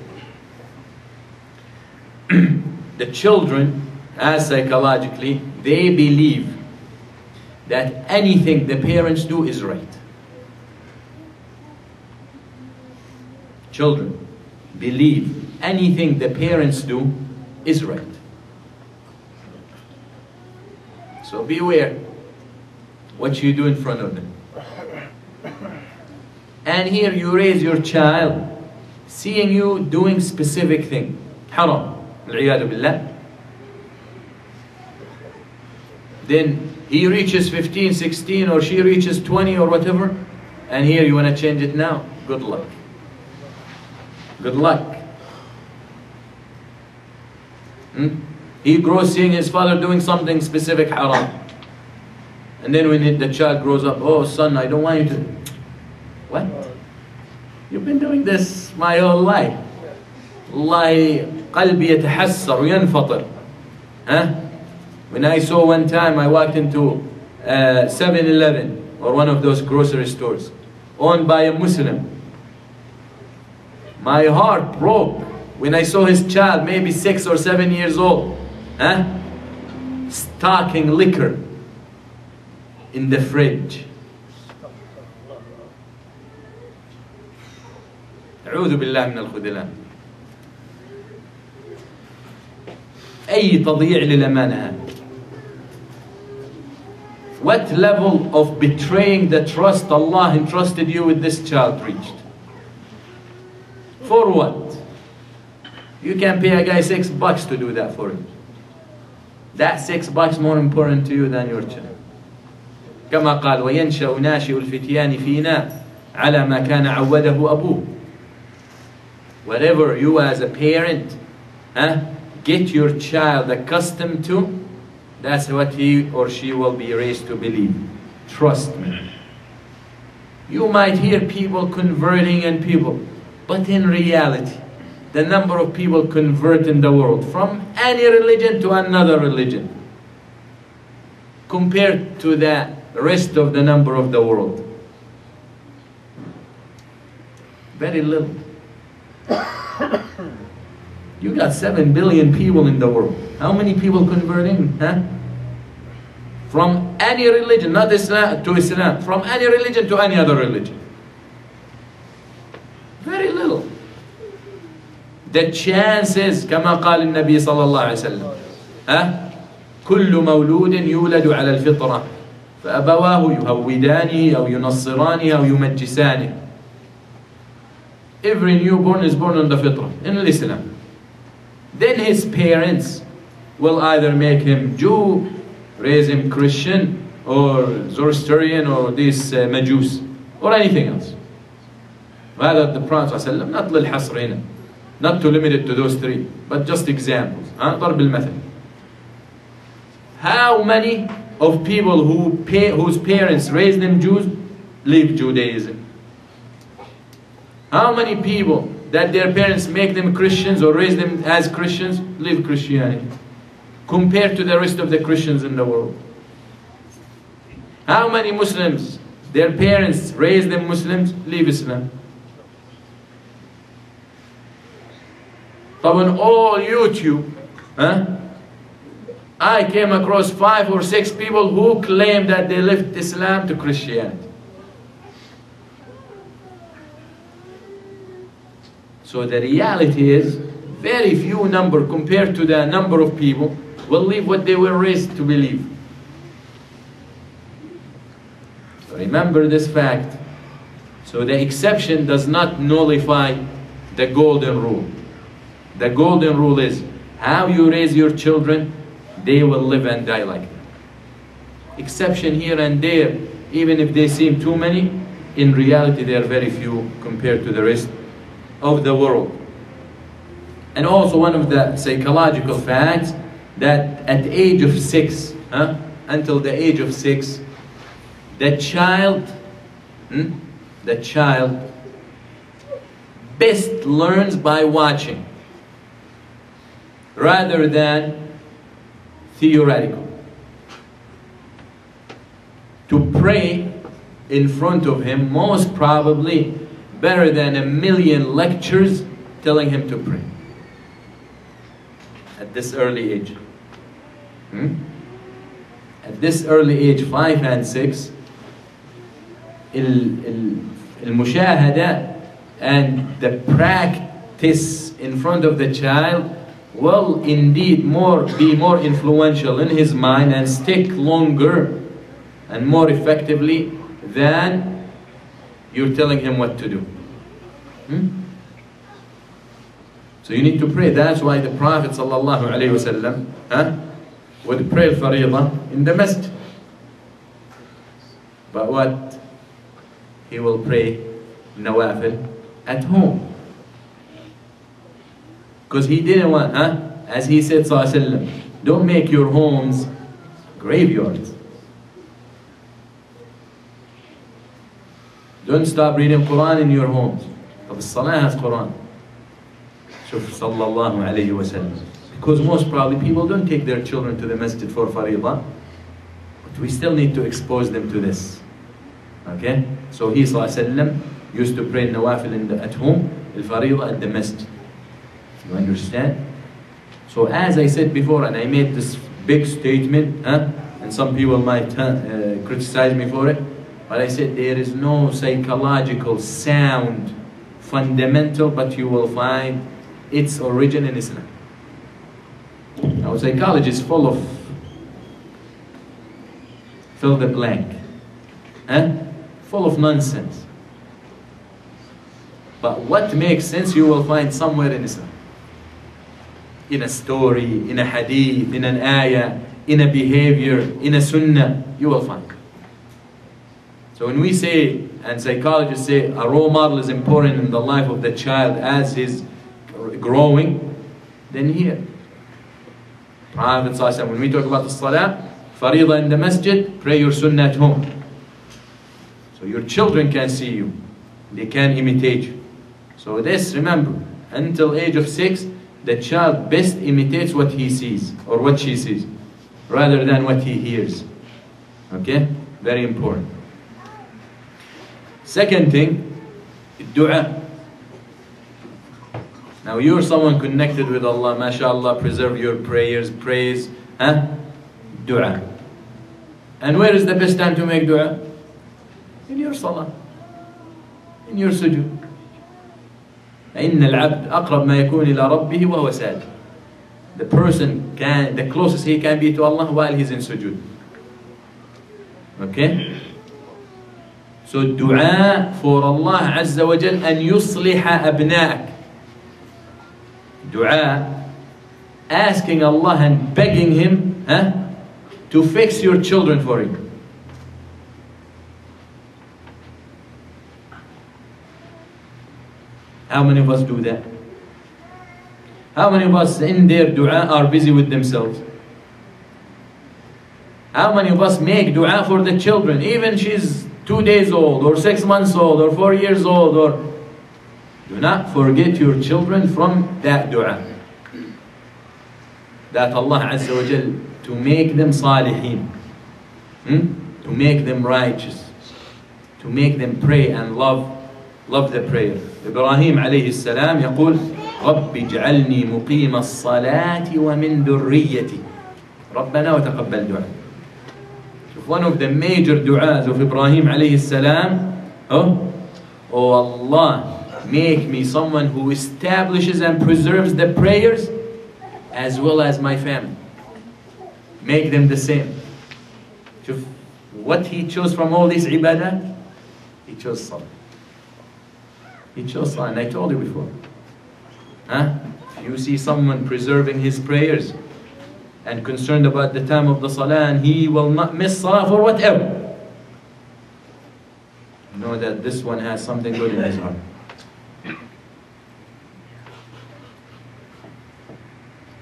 The children, as psychologically, they believe that anything the parents do is right. Children believe anything the parents do is right. So beware what you do in front of them. And here you raise your child seeing you doing specific thing. Haram. Al-'iyadu billah. Then he reaches 15, 16, or she reaches 20 or whatever, and here you want to change it now. Good luck. Good luck. He grows seeing his father doing something specific haram. And then when the child grows up, oh son, I don't want you to. What? You've been doing this my whole life. Allah, قلبي يتحسر وينفطر. When I saw one time, I walked into 7-Eleven or one of those grocery stores owned by a Muslim. My heart broke when I saw his child, maybe 6 or 7 years old, stocking liquor in the fridge. أعوذ بالله من الخذلان. أي تضييع للأمانة هذا. What level of betraying the trust Allah entrusted you with this child reached? For what? You can pay a guy $6 to do that for him. That $6 more important to you than your child. كما قال وينشأ ناشئ الفتيان فينا على ما كان عوده أبوه. Whatever you as a parent get your child accustomed to, that's what he or she will be raised to believe. Trust me. You might hear people converting and people, but in reality, the number of people convert in the world from any religion to another religion, compared to the rest of the number of the world, very little. You got 7 billion people in the world. How many people converting? From any religion, not Islam to Islam, from any religion to any other religion. Very little. The chances, كما قال النبي صلى الله عليه وسلم, كل مولود يولد على الفطرة فأبواه يهودانه أو ينصرانه أو يمجسانه. Every newborn is born on the fitrah, in Islam. Then his parents will either make him Jew, raise him Christian, or Zoroastrian, or this Majus, or anything else. Rather, the Prophet ﷺ, not للحصر هنا, not to limit it to those three, but just examples. ضرب المثل. How many of people whose parents raised them Jews leave Judaism? How many people that their parents make them Christians or raise them as Christians leave Christianity compared to the rest of the Christians in the world? How many Muslims, their parents raise them Muslims, leave Islam? But on all YouTube, I came across 5 or 6 people who claim that they left Islam to Christianity. So the reality is, very few number compared to the number of people will leave what they were raised to believe. So remember this fact. So the exception does not nullify the golden rule. The golden rule is, how you raise your children, they will live and die like that. Exception here and there, even if they seem too many, in reality they are very few compared to the rest of the world. And also one of the psychological facts, that at the age of 6, until the age of 6, the child the child best learns by watching rather than theoretical. To pray in front of him, most probably better than a million lectures telling him to pray at this early age. At this early age, 5 and 6, المشاهدة and the practice in front of the child will indeed be more influential in his mind and stick longer and more effectively than you're telling him what to do. So you need to pray. That's why the Prophet ﷺ would pray al-Fariḍah in the masjid. But what? He will pray nawafil at home. Because he didn't want, as he said ﷺ, don't make your homes graveyards. Don't stop reading Quran in your homes. But Salah has Quran. Sallallahu alayhi wa sallam. Because most probably people don't take their children to the masjid for fariḍah, but we still need to expose them to this. Okay? So he ﷺ used to pray nawafil at home, al-fariḍah at the masjid. You understand? So as I said before, and I made this big statement, and some people might criticize me for it, but I said there is no psychological sound fundamental, but you will find its origin in Islam. Now psychology is full of fill the blank, full of nonsense. But what makes sense you will find somewhere in Islam. In a story, in a hadith, in an ayah, in a behavior, in a sunnah, you will find. So when we say, and psychologists say, a role model is important in the life of the child as he's growing, then here, Prophet ﷺ, when we talk about the salah, fariḍah in the masjid, pray your sunnah at home. So your children can see you, they can imitate you. So this, remember, until age of 6, the child best imitates what he sees, or what she sees, rather than what he hears. Okay? Very important. Second thing, dua. Now you're someone connected with Allah, mashallah, preserve your prayers, praise, dua. And where is the best time to make dua? In your salah, in your sujood. إن العبد أقرب ما يكون إلى ربه وهو ساجد. The person the closest he can be to Allah while he's in sujood. Okay? So dua for Allah Azza wa Jal أن يصلح أبنائك. Dua, asking Allah and begging Him to fix your children for you. How many of us do that? How many of us in their dua are busy with themselves? How many of us make dua for the children, even she's 2 days old, or 6 months old, or 4 years old, or... Do not forget your children from that dua. That Allah Azza wa Jal, to make them salihin, to make them righteous, to make them pray and love the prayer. Ibrahim alayhi salam يقول رب اجعلني مقيم الصلاة ومن ذريتي ربنا وتقبل دعاء. One of the major du'as of Ibrahim alayhi salam, oh Allah, make me someone who establishes and preserves the prayers as well as my family. Make them the same. What he chose from all these ibadah? He chose salah. He chose salah, and I told you before. If you see someone preserving his prayers and concerned about the time of the salah, and he will not miss salah for whatever, know that this one has something good in his heart.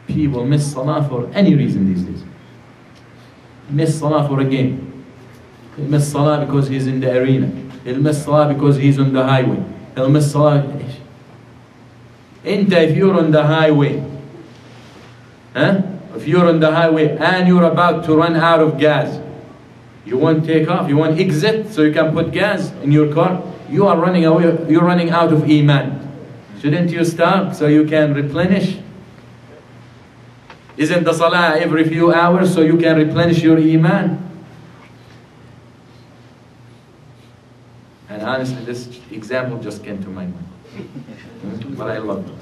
People miss salah for any reason these days. Miss salah for a game. He miss salah because he's in the arena. He'll miss salah because he's on the highway. He'll miss salah. If you're on the highway, if you're on the highway and you're about to run out of gas, you won't take off, you won't exit so you can put gas in your car. You are running away, you're running out of iman. Shouldn't you stop so you can replenish? Isn't the salah every few hours so you can replenish your iman? And honestly, this example just came to my mind. But I love it.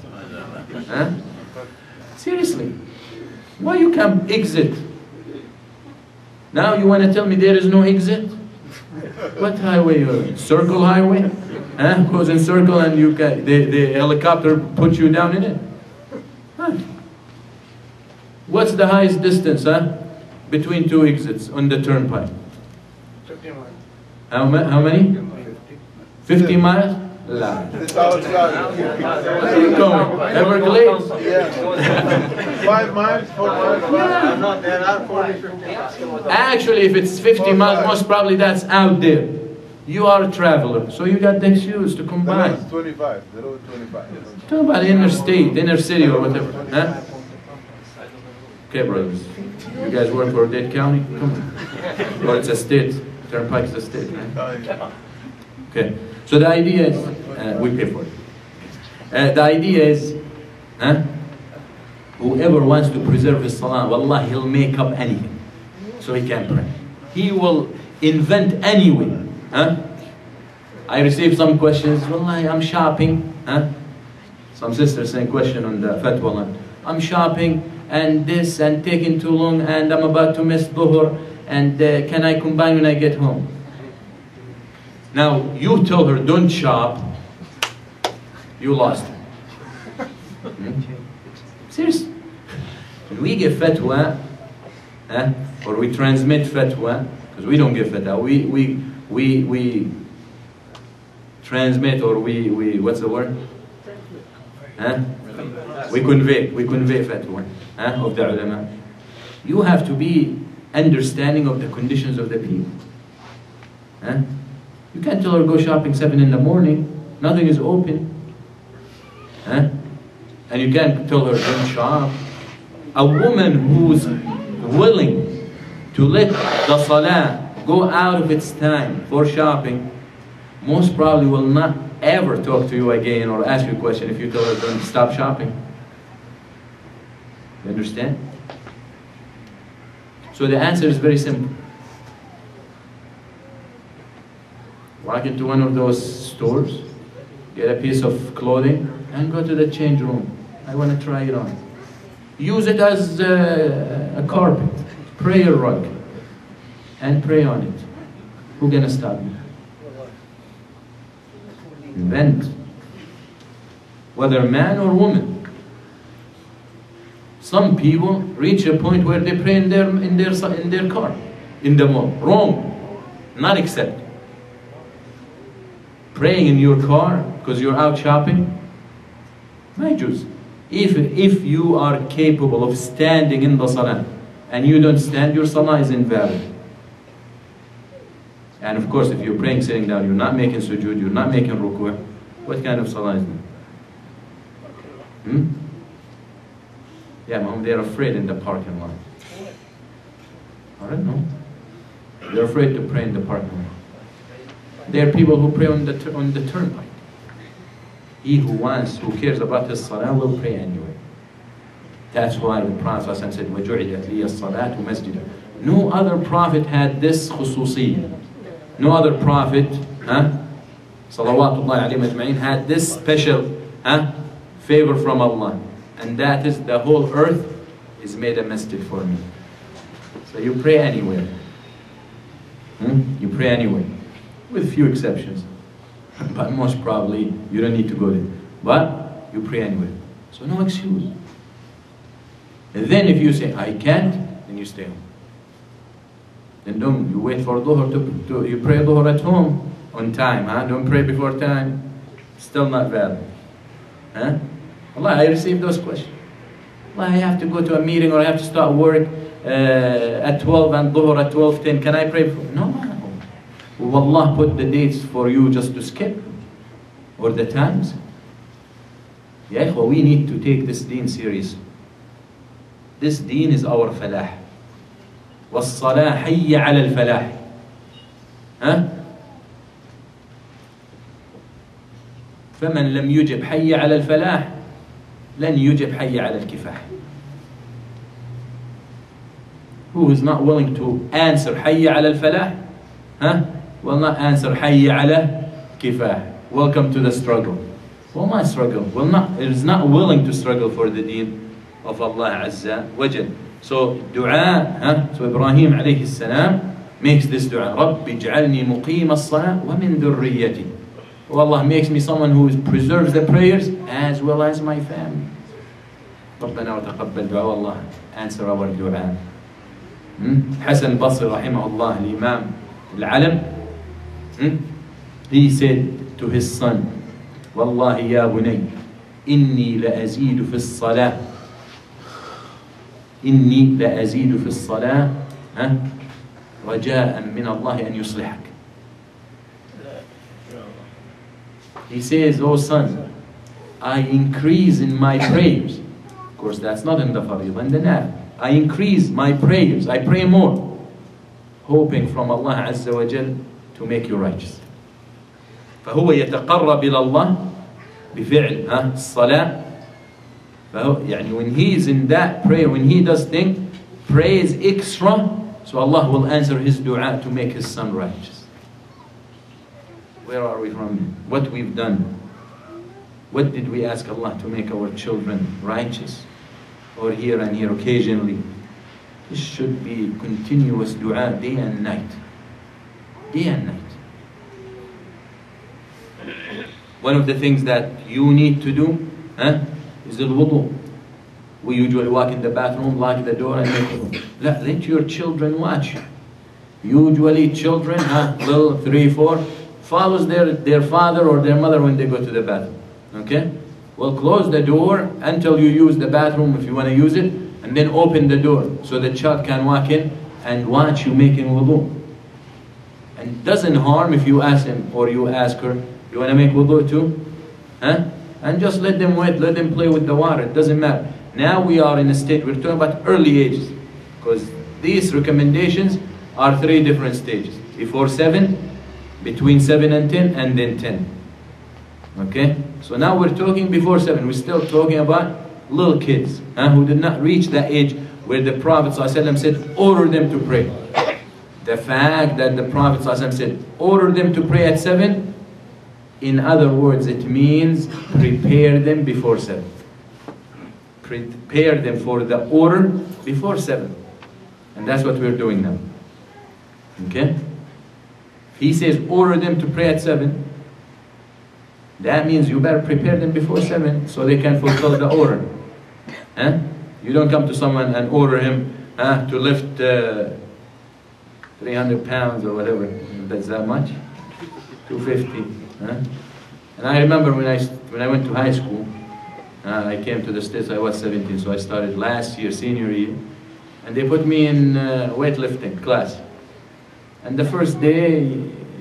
Seriously, why you can't exit? Now you want to tell me there is no exit? What highway? Circle highway? Goes in circle and you can, the helicopter puts you down in it? What's the highest distance between two exits on the turnpike? 50 miles. How many? 50 miles? La. Where are you going? Everglades? Yeah. 5 miles, 4 miles. I'm not there. I'm 40, 50 miles. Actually, if it's 50 miles, most probably that's out there. You are a traveler, so you got the excuse to come by. The road is 25. The road 25. Talk about inner state, inner city or whatever. Okay, brothers. You guys work for Dade County? Come on. Or it's a state. Turnpike's a state, right? Okay. So the idea is, we pay for it. The idea is, whoever wants to preserve his salah, wallah, he'll make up anything so he can pray. He will invent anyway. I received some questions, wallahi, I'm shopping. Some sisters sent a question on the fatwa line. I'm shopping and this and taking too long and I'm about to miss dhuhr and can I combine when I get home? Now, you told her, don't shop, you lost her. Seriously. When we give fatwa, or we transmit fatwa, because we don't give fatwa, we transmit, or we what's the word? We convey fatwa of the ulama. You have to be understanding of the conditions of the people. You can't tell her go shopping 7 in the morning, nothing is open. And you can't tell her don't shop. A woman who's willing to let the salah go out of its time for shopping, most probably will not ever talk to you again or ask you a question if you tell her don't stop shopping. You understand? So the answer is very simple. Walk into one of those stores, get a piece of clothing, and go to the change room. I want to try it on. Use it as a carpet, prayer rug, and pray on it. Who's gonna stop you? Invent. Whether man or woman. Some people reach a point where they pray in their car, in the mall. Wrong. Not accepted. Praying in your car because you're out shopping, my Jews. If you are capable of standing in the salah and you don't stand, your salah is invalid. And of course, if you're praying sitting down, you're not making sujood, you're not making ruku', what kind of salah is that? Yeah, Mom, they're afraid in the parking lot. I don't know. They're afraid to pray in the parking lot. There are people who pray on the turnpike. He who cares about his salah will pray anyway. That's why the Prophet said, وَجُعِلَتْ لِيَ الصَّلَاةُ مَسْجِدًا. No other prophet had this khususiyya. No other prophet, salawatullahi alayhi ajma'in, had this special favor from Allah. And that is the whole earth is made a masjid for me. So you pray anywhere. You pray anywhere. With few exceptions. But most probably you don't need to go there. But you pray anyway. So no excuse. And then if you say, I can't, then you stay home. Then don't you wait for dhuhr you pray dhuhr at home on time. Don't pray before time. Still not valid. Allah, I received those questions. Allah, I have to go to a meeting or I have to start work at 12 and dhuhr at 12:10. Can I pray before? No. Will Allah put the dates for you just to skip? Or the times? Ya ikhwa, we need to take this deen serious. This deen is our falah. وَالصَّلَاةِ حَيَّ عَلَى الْفَلَاحِ. فمن لم يجب حي على الفلاح لن يجب حي على الكفاح. Who is not willing to answer حي على الفلاح will not answer حي على كفاح. Welcome to the struggle. Well, my struggle is not willing to struggle for the deen of Allah Azza wa Jal. So dua, so Ibrahim alayhi salam makes this dua. رَبِّ اجْعَلْنِي مُقِيمَ الصَّلَاةِ وَمِن ذُرِّيَّتِي. Oh Allah, makes me someone who preserves the prayers as well as my family. رَبَّنَا وَتَقَبَّلْ دُعَاء. Allah, answer our dua. Hasan Basri rahimahullah, al-Imam al-Alam, he said to his son, وَاللَّهِ يَا بُنَيْ إِنِّي لَأَزِيدُ فِي الصَّلَاةِ إِنِّي لَأَزِيدُ فِي الصَّلَاةِ رَجَاءً مِنَ اللَّهِ أَنْ يُصْلِحَكَ. He says, oh son, I increase in my prayers. Of course, that's not in the fariḍah, in the nafil. I increase my prayers, I pray more, hoping from Allah Azza wa Jal to make you righteous. فهو يتقرب إلى الله بفعل الصلاة. يعني when he is in that prayer, when he does things, prays extra, so Allah will answer his dua to make his son righteous. Where are we from? What we've done? What did we ask Allah to make our children righteous? Or here and here occasionally? This should be continuous dua day and night. Day and night. One of the things that you need to do is the wudu. We usually walk in the bathroom, lock the door and make wudu. Let your children watch. Usually children, little 3, 4, follows their father or their mother when they go to the bathroom. Okay? Well, close the door until you use the bathroom if you want to use it, and then open the door so the child can walk in and watch you making wudu. And it doesn't harm if you ask him or you ask her, you want to make wudu too? And just let them wait, let them play with the water, it doesn't matter. Now we are in a state, we're talking about early ages, because these recommendations are 3 different stages. Before 7, between 7 and 10, and then 10. Okay? So now we're talking before 7, we're still talking about little kids who did not reach that age where the Prophet ﷺ said, order them to pray. The fact that the Prophet ﷺ said, order them to pray at 7, in other words, it means prepare them before 7. Prepare them for the order before 7. And that's what we're doing now. Okay? He says, order them to pray at 7. That means you better prepare them before 7 so they can fulfill the order. You don't come to someone and order him to lift 300 pounds or whatever. That's that much? 250. And I remember when I went to high school, I came to the States, I was 17, so I started last year, senior year, and they put me in weightlifting class. And the first day,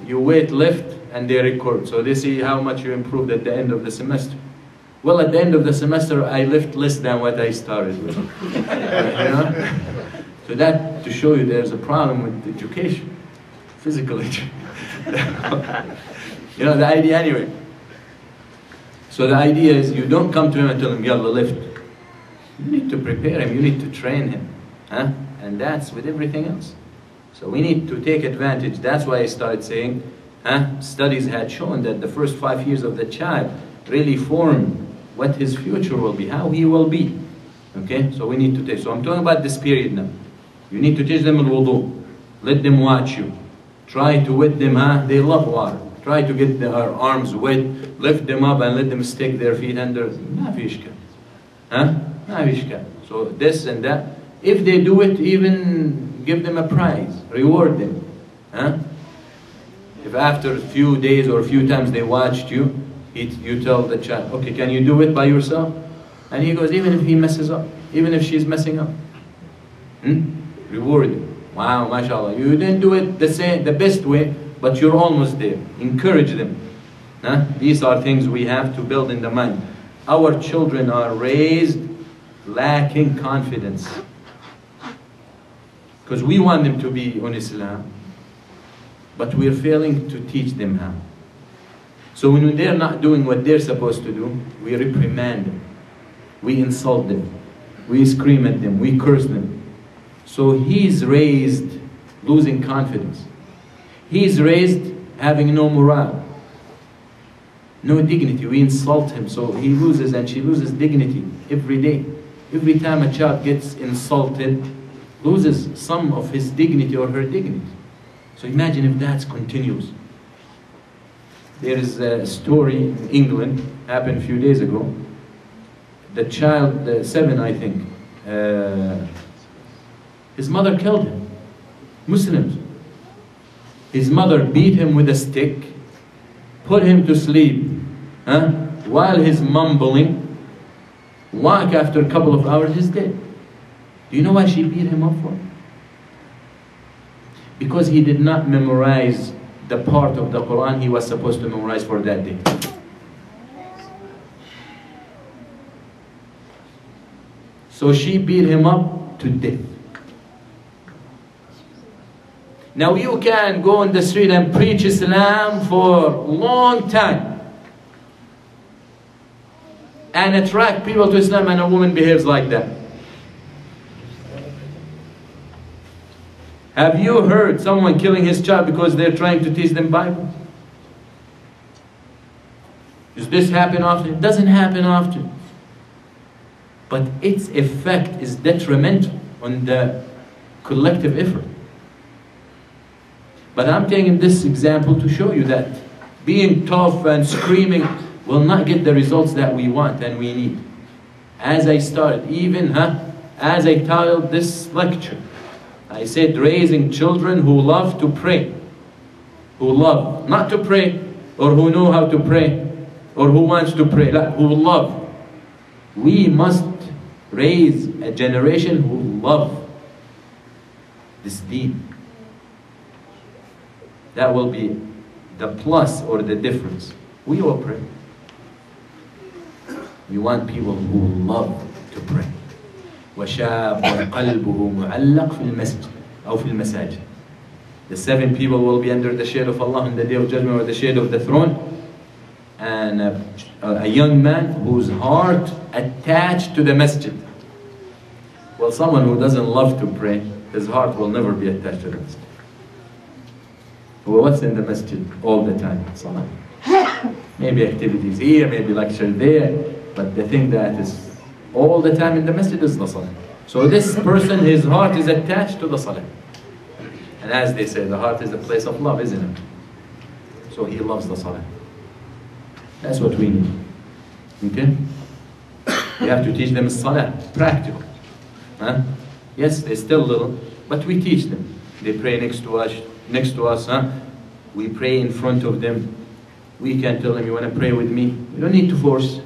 you weight lift and they record, so they see how much you improved at the end of the semester. Well, at the end of the semester, I lift less than what I started with. So that, to show you there's a problem with education, physical education. The idea anyway. So the idea is you don't come to him and tell him, yalla, lift. You need to prepare him, you need to train him. And that's with everything else. So we need to take advantage. That's why I started saying, studies had shown that the first 5 years of the child really form what his future will be, how he will be. Okay, so we need to take. So I'm talking about this period now. You need to teach them al-wudu. Let them watch you. Try to wet them, they love water. Try to get their arms wet, lift them up and let them stick their feet under. So this and that. If they do it, even give them a prize, reward them. If after a few days or a few times they watched you, you tell the child, okay, can you do it by yourself? And he goes, even if he messes up, even if she's messing up. Reward him. Wow, mashallah. You didn't do it the best way, but you're almost there. Encourage them. Huh? These are things we have to build in the mind. Our children are raised lacking confidence, because we want them to be on Islam, but we're failing to teach them how. So when they're not doing what they're supposed to do, we reprimand them, we insult them, we scream at them, we curse them. So he's raised losing confidence. He's raised having no morale, no dignity. We insult him, so he loses and she loses dignity every day. Every time a child gets insulted, loses some of his dignity or her dignity. So imagine if that continues. There is a story in England, happened a few days ago. The child, 7 I think, his mother killed him. Muslims. His mother beat him with a stick, put him to sleep, while he's mumbling. Walk after a couple of hours, he's dead. Do you know why she beat him up for? Because he did not memorize the part of the Quran he was supposed to memorize for that day. So she beat him up to death. Now you can go on the street and preach Islam for a long time and attract people to Islam, and a woman behaves like that. Have you heard someone killing his child because they're trying to teach them Bible? Does this happen often? It doesn't happen often. But its effect is detrimental on the collective effort. But I'm taking this example to show you that being tough and screaming will not get the results that we want and we need. As I started, even as I titled this lecture, I said raising children who love to pray. Who love, not to pray, or who know how to pray, or who wants to pray, who love. We must raise a generation who love this deen. That will be the plus or the difference. We all pray. We want people who love to pray. وَشَابٌ قَلْبُهُ مُعَلَّقٌ فِي الْمَسْجِدِ أو في المساجد. The 7 people will be under the shade of Allah on the day of judgment, or the shade of the throne. And a young man whose heart attached to the masjid. Well, someone who doesn't love to pray, his heart will never be attached to the masjid. Well, what's in the masjid all the time? Salah. Maybe activities here, maybe lecture there, but the thing that is all the time in the masjid is the salah. So this person, his heart is attached to the salah. And as they say, the heart is a place of love, isn't it? So he loves the salah. That's what we need. Okay? We have to teach them salah, practical. Yes, they're still little, but we teach them. They pray next to us, we pray in front of them. We can tell them, you want to pray with me? We don't need to force.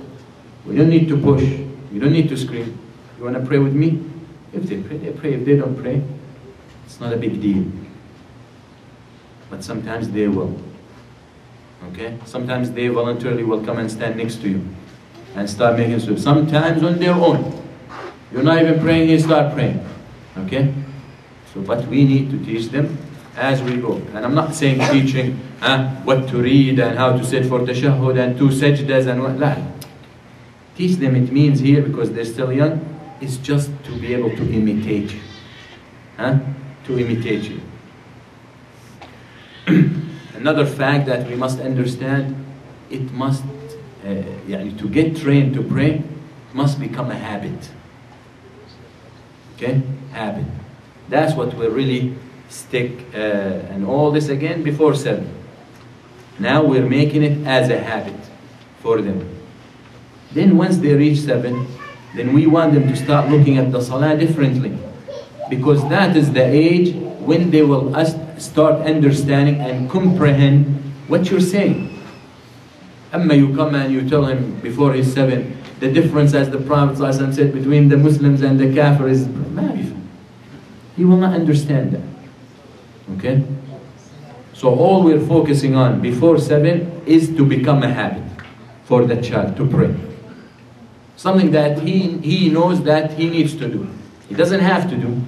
We don't need to push. We don't need to scream. You want to pray with me? If they pray, they pray. If they don't pray, it's not a big deal. But sometimes they will. Okay? Sometimes they voluntarily will come and stand next to you and start making soup. Sometimes on their own. You're not even praying, they start praying. Okay? So, but we need to teach them as we go. And I'm not saying teaching what to read and how to sit for tashahhud and 2 sajdas and what. La. Teach them, it means here, because they're still young, it's just to be able to imitate you. To imitate you. Another fact that we must understand, it must, to get trained to pray, it must become a habit. Okay? Habit. That's what will really stick, and all this again before 7. Now we're making it as a habit for them. Then once they reach 7, then we want them to start looking at the salah differently. Because that is the age when they will start understanding and comprehend what you're saying. You come and you tell him before he's 7, the difference, as the Prophet ﷺ said, between the Muslims and the Kafir is marif. He will not understand that. Okay? So all we're focusing on before 7 is to become a habit for the child to pray. Something that he knows that he needs to do. He doesn't have to do,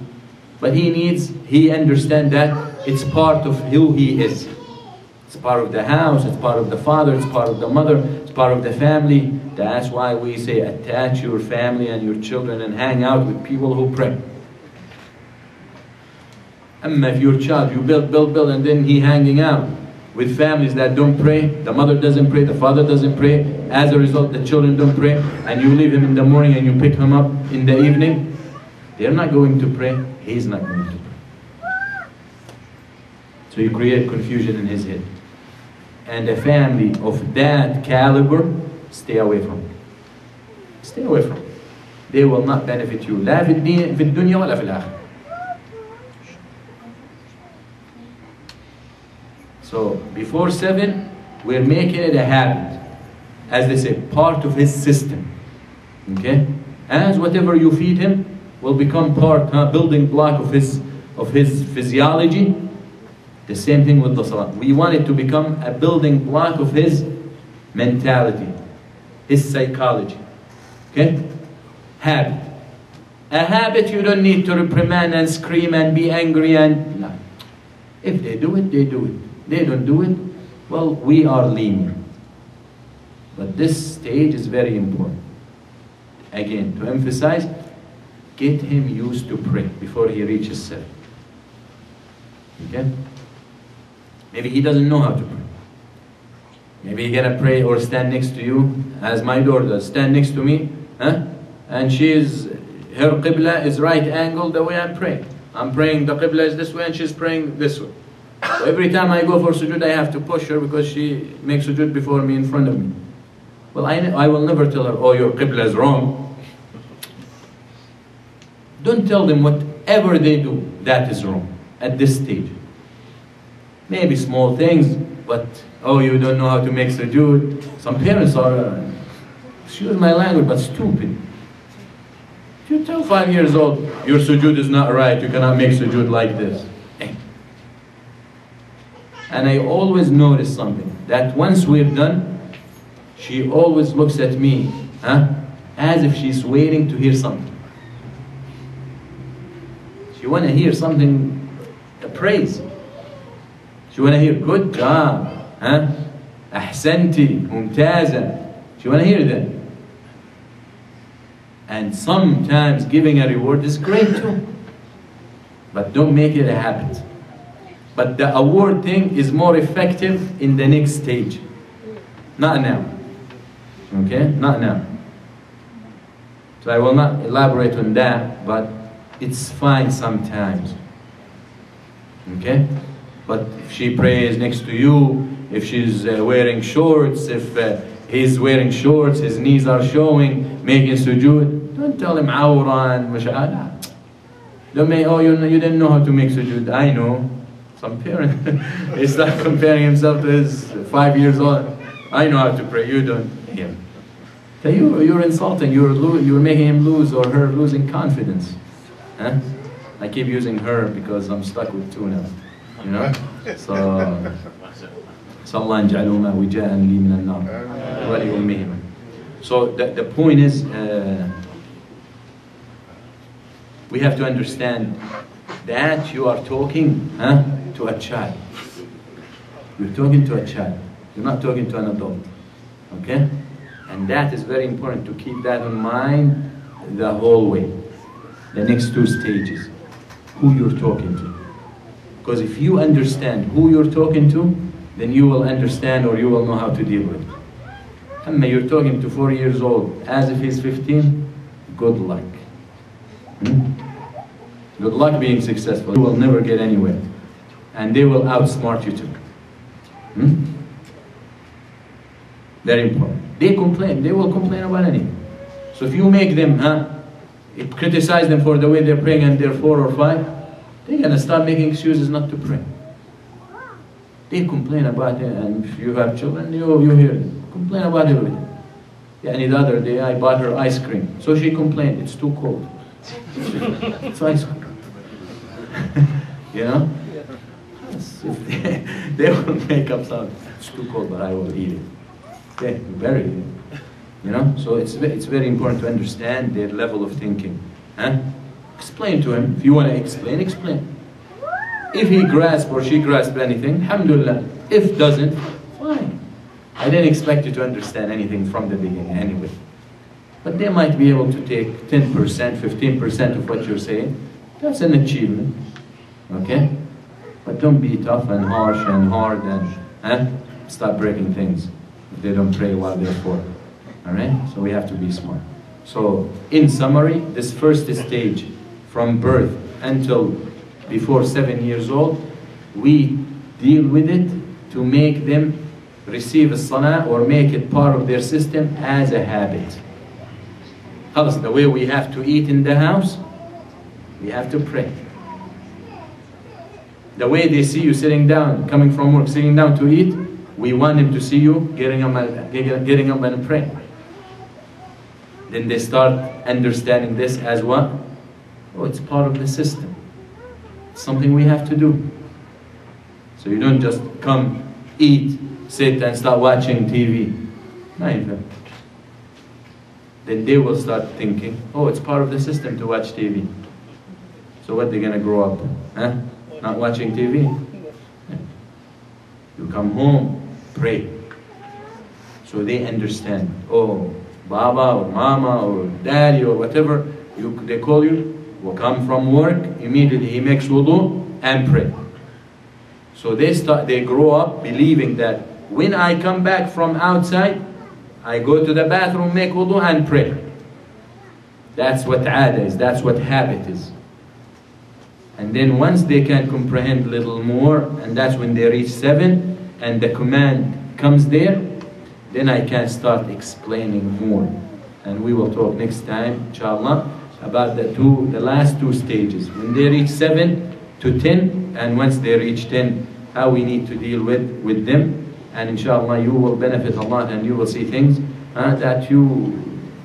but he understands that it's part of who he is. It's part of the house, it's part of the father, it's part of the mother, it's part of the family. That's why we say attach your family and your children and hang out with people who pray. If your child, you build, and then he hanging out with families that don't pray, the mother doesn't pray, the father doesn't pray, as a result the children don't pray, and you leave him in the morning and you pick him up in the evening, they're not going to pray, he's not going to pray. So you create confusion in his head. And a family of that caliber, stay away from. Stay away from. They will not benefit you, لا في الدنيا ولا في الآخرة. So before 7, we're making it a habit, as they say, part of his system. Okay? As whatever you feed him will become part, building block of his physiology. The same thing with the salah. We want it to become a building block of his mentality, his psychology. Okay? Habit. A habit you don't need to reprimand and scream and be angry and no. If they do it, they do it. They don't do it, well, we are lenient. But this stage is very important. Again, to emphasize, get him used to pray before he reaches 7. Okay? Maybe he doesn't know how to pray. Maybe he gonna pray or stand next to you, as my daughter does, stand next to me, and her qibla is right angle the way I'm praying. I'm praying, the qibla is this way and she's praying this way. So every time I go for sujood, I have to push her because she makes sujood before me, in front of me. Well, I will never tell her, oh, your qibla is wrong. Don't tell them whatever they do, that is wrong at this stage. Maybe small things, but, oh, you don't know how to make sujood. Some parents are, excuse my language, but stupid. If you tell 5 years old, your sujood is not right, you cannot make sujood like this. And I always notice something, that once we're done, she always looks at me, as if she's waiting to hear something. She want to hear something, a praise. She want to hear, good job, ahsanti, mumtaza. She want to hear that. And sometimes giving a reward is great too. But don't make it a habit. But the award thing is more effective in the next stage. Not now. Okay? Not now. So I will not elaborate on that, but it's fine sometimes. Okay? But if she prays next to you, if she's wearing shorts, if he's wearing shorts, his knees are showing, making sujood, don't tell him awra and masha'ala. Don't make, oh, you didn't know how to make sujood. I know. Some parent, he starts comparing himself to his 5 years old. I know how to pray, you don't. Yeah. So you're insulting, you're making him lose or her losing confidence. I keep using her because I'm stuck with 2 now. You know? So Allah anja'alu ma wija'an li min an-nar wa li ummihim. So the point is, we have to understand that you are talking to a child. You're talking to a child. You're not talking to an adult. Okay? And that is very important to keep that in mind the whole way. The next 2 stages. Who you're talking to. Because if you understand who you're talking to, then you will understand or you will know how to deal with it. And you're talking to 4 years old as if he's 15, good luck. Good luck being successful. You will never get anywhere. And they will outsmart you too. Very important. They complain. They will complain about anything. So if you make them, criticize them for the way they're praying and they're 4 or 5, they're going to start making excuses not to pray. They complain about it, and if you have children, you hear them. Complain about everything. Yeah, and the other day I bought her ice cream. So she complained, it's too cold. It's ice cream. You know? Yes, if they will make up something. It's too cold, but I will eat it. Okay, very, you know. So it's very important to understand their level of thinking. Huh? Explain to him. If you want to explain, explain. If he grasps or she grasps anything, alhamdulillah. If doesn't, fine. I didn't expect you to understand anything from the beginning anyway. But they might be able to take 10%, 15% of what you're saying. That's an achievement. Okay? But don't be tough and harsh and hard and start breaking things if they don't pray while they're 4. Alright? So we have to be smart. So, in summary, this first stage from birth until before 7 years old, we deal with it to make them receive a salah or make it part of their system as a habit. The way we have to eat in the house, we have to pray. The way they see you sitting down, coming from work, sitting down to eat, we want them to see you getting up and praying. Then they start understanding this as what? Oh, it's part of the system. It's something we have to do. So you don't just come, eat, sit and start watching TV. Not even. Then they will start thinking, oh, it's part of the system to watch TV. So what, they're going to grow up? Huh? Not watching TV? Yeah. You come home, pray. So they understand, oh, Baba or Mama or Daddy or whatever they call you, will come from work, immediately he makes wudu and pray. So they grow up believing that when I come back from outside, I go to the bathroom, make wudu and pray. That's what aada is, that's what habit is. And then once they can comprehend a little more, and that's when they reach 7, and the command comes there, then I can start explaining more. And we will talk next time, inshallah, about the last 2 stages. When they reach 7 to 10, and once they reach 10, how we need to deal with them. And inshallah, you will benefit a lot, and you will see things that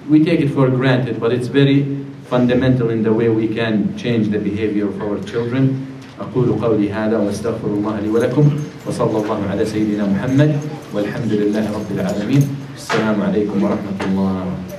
we take it for granted, but it's very fundamental in the way we can change the behavior of our children. أقول قولي هذا وأستغفر الله لي ولكم وصلى الله على سيدنا محمد والحمد لله رب العالمين. السلام عليكم ورحمة الله.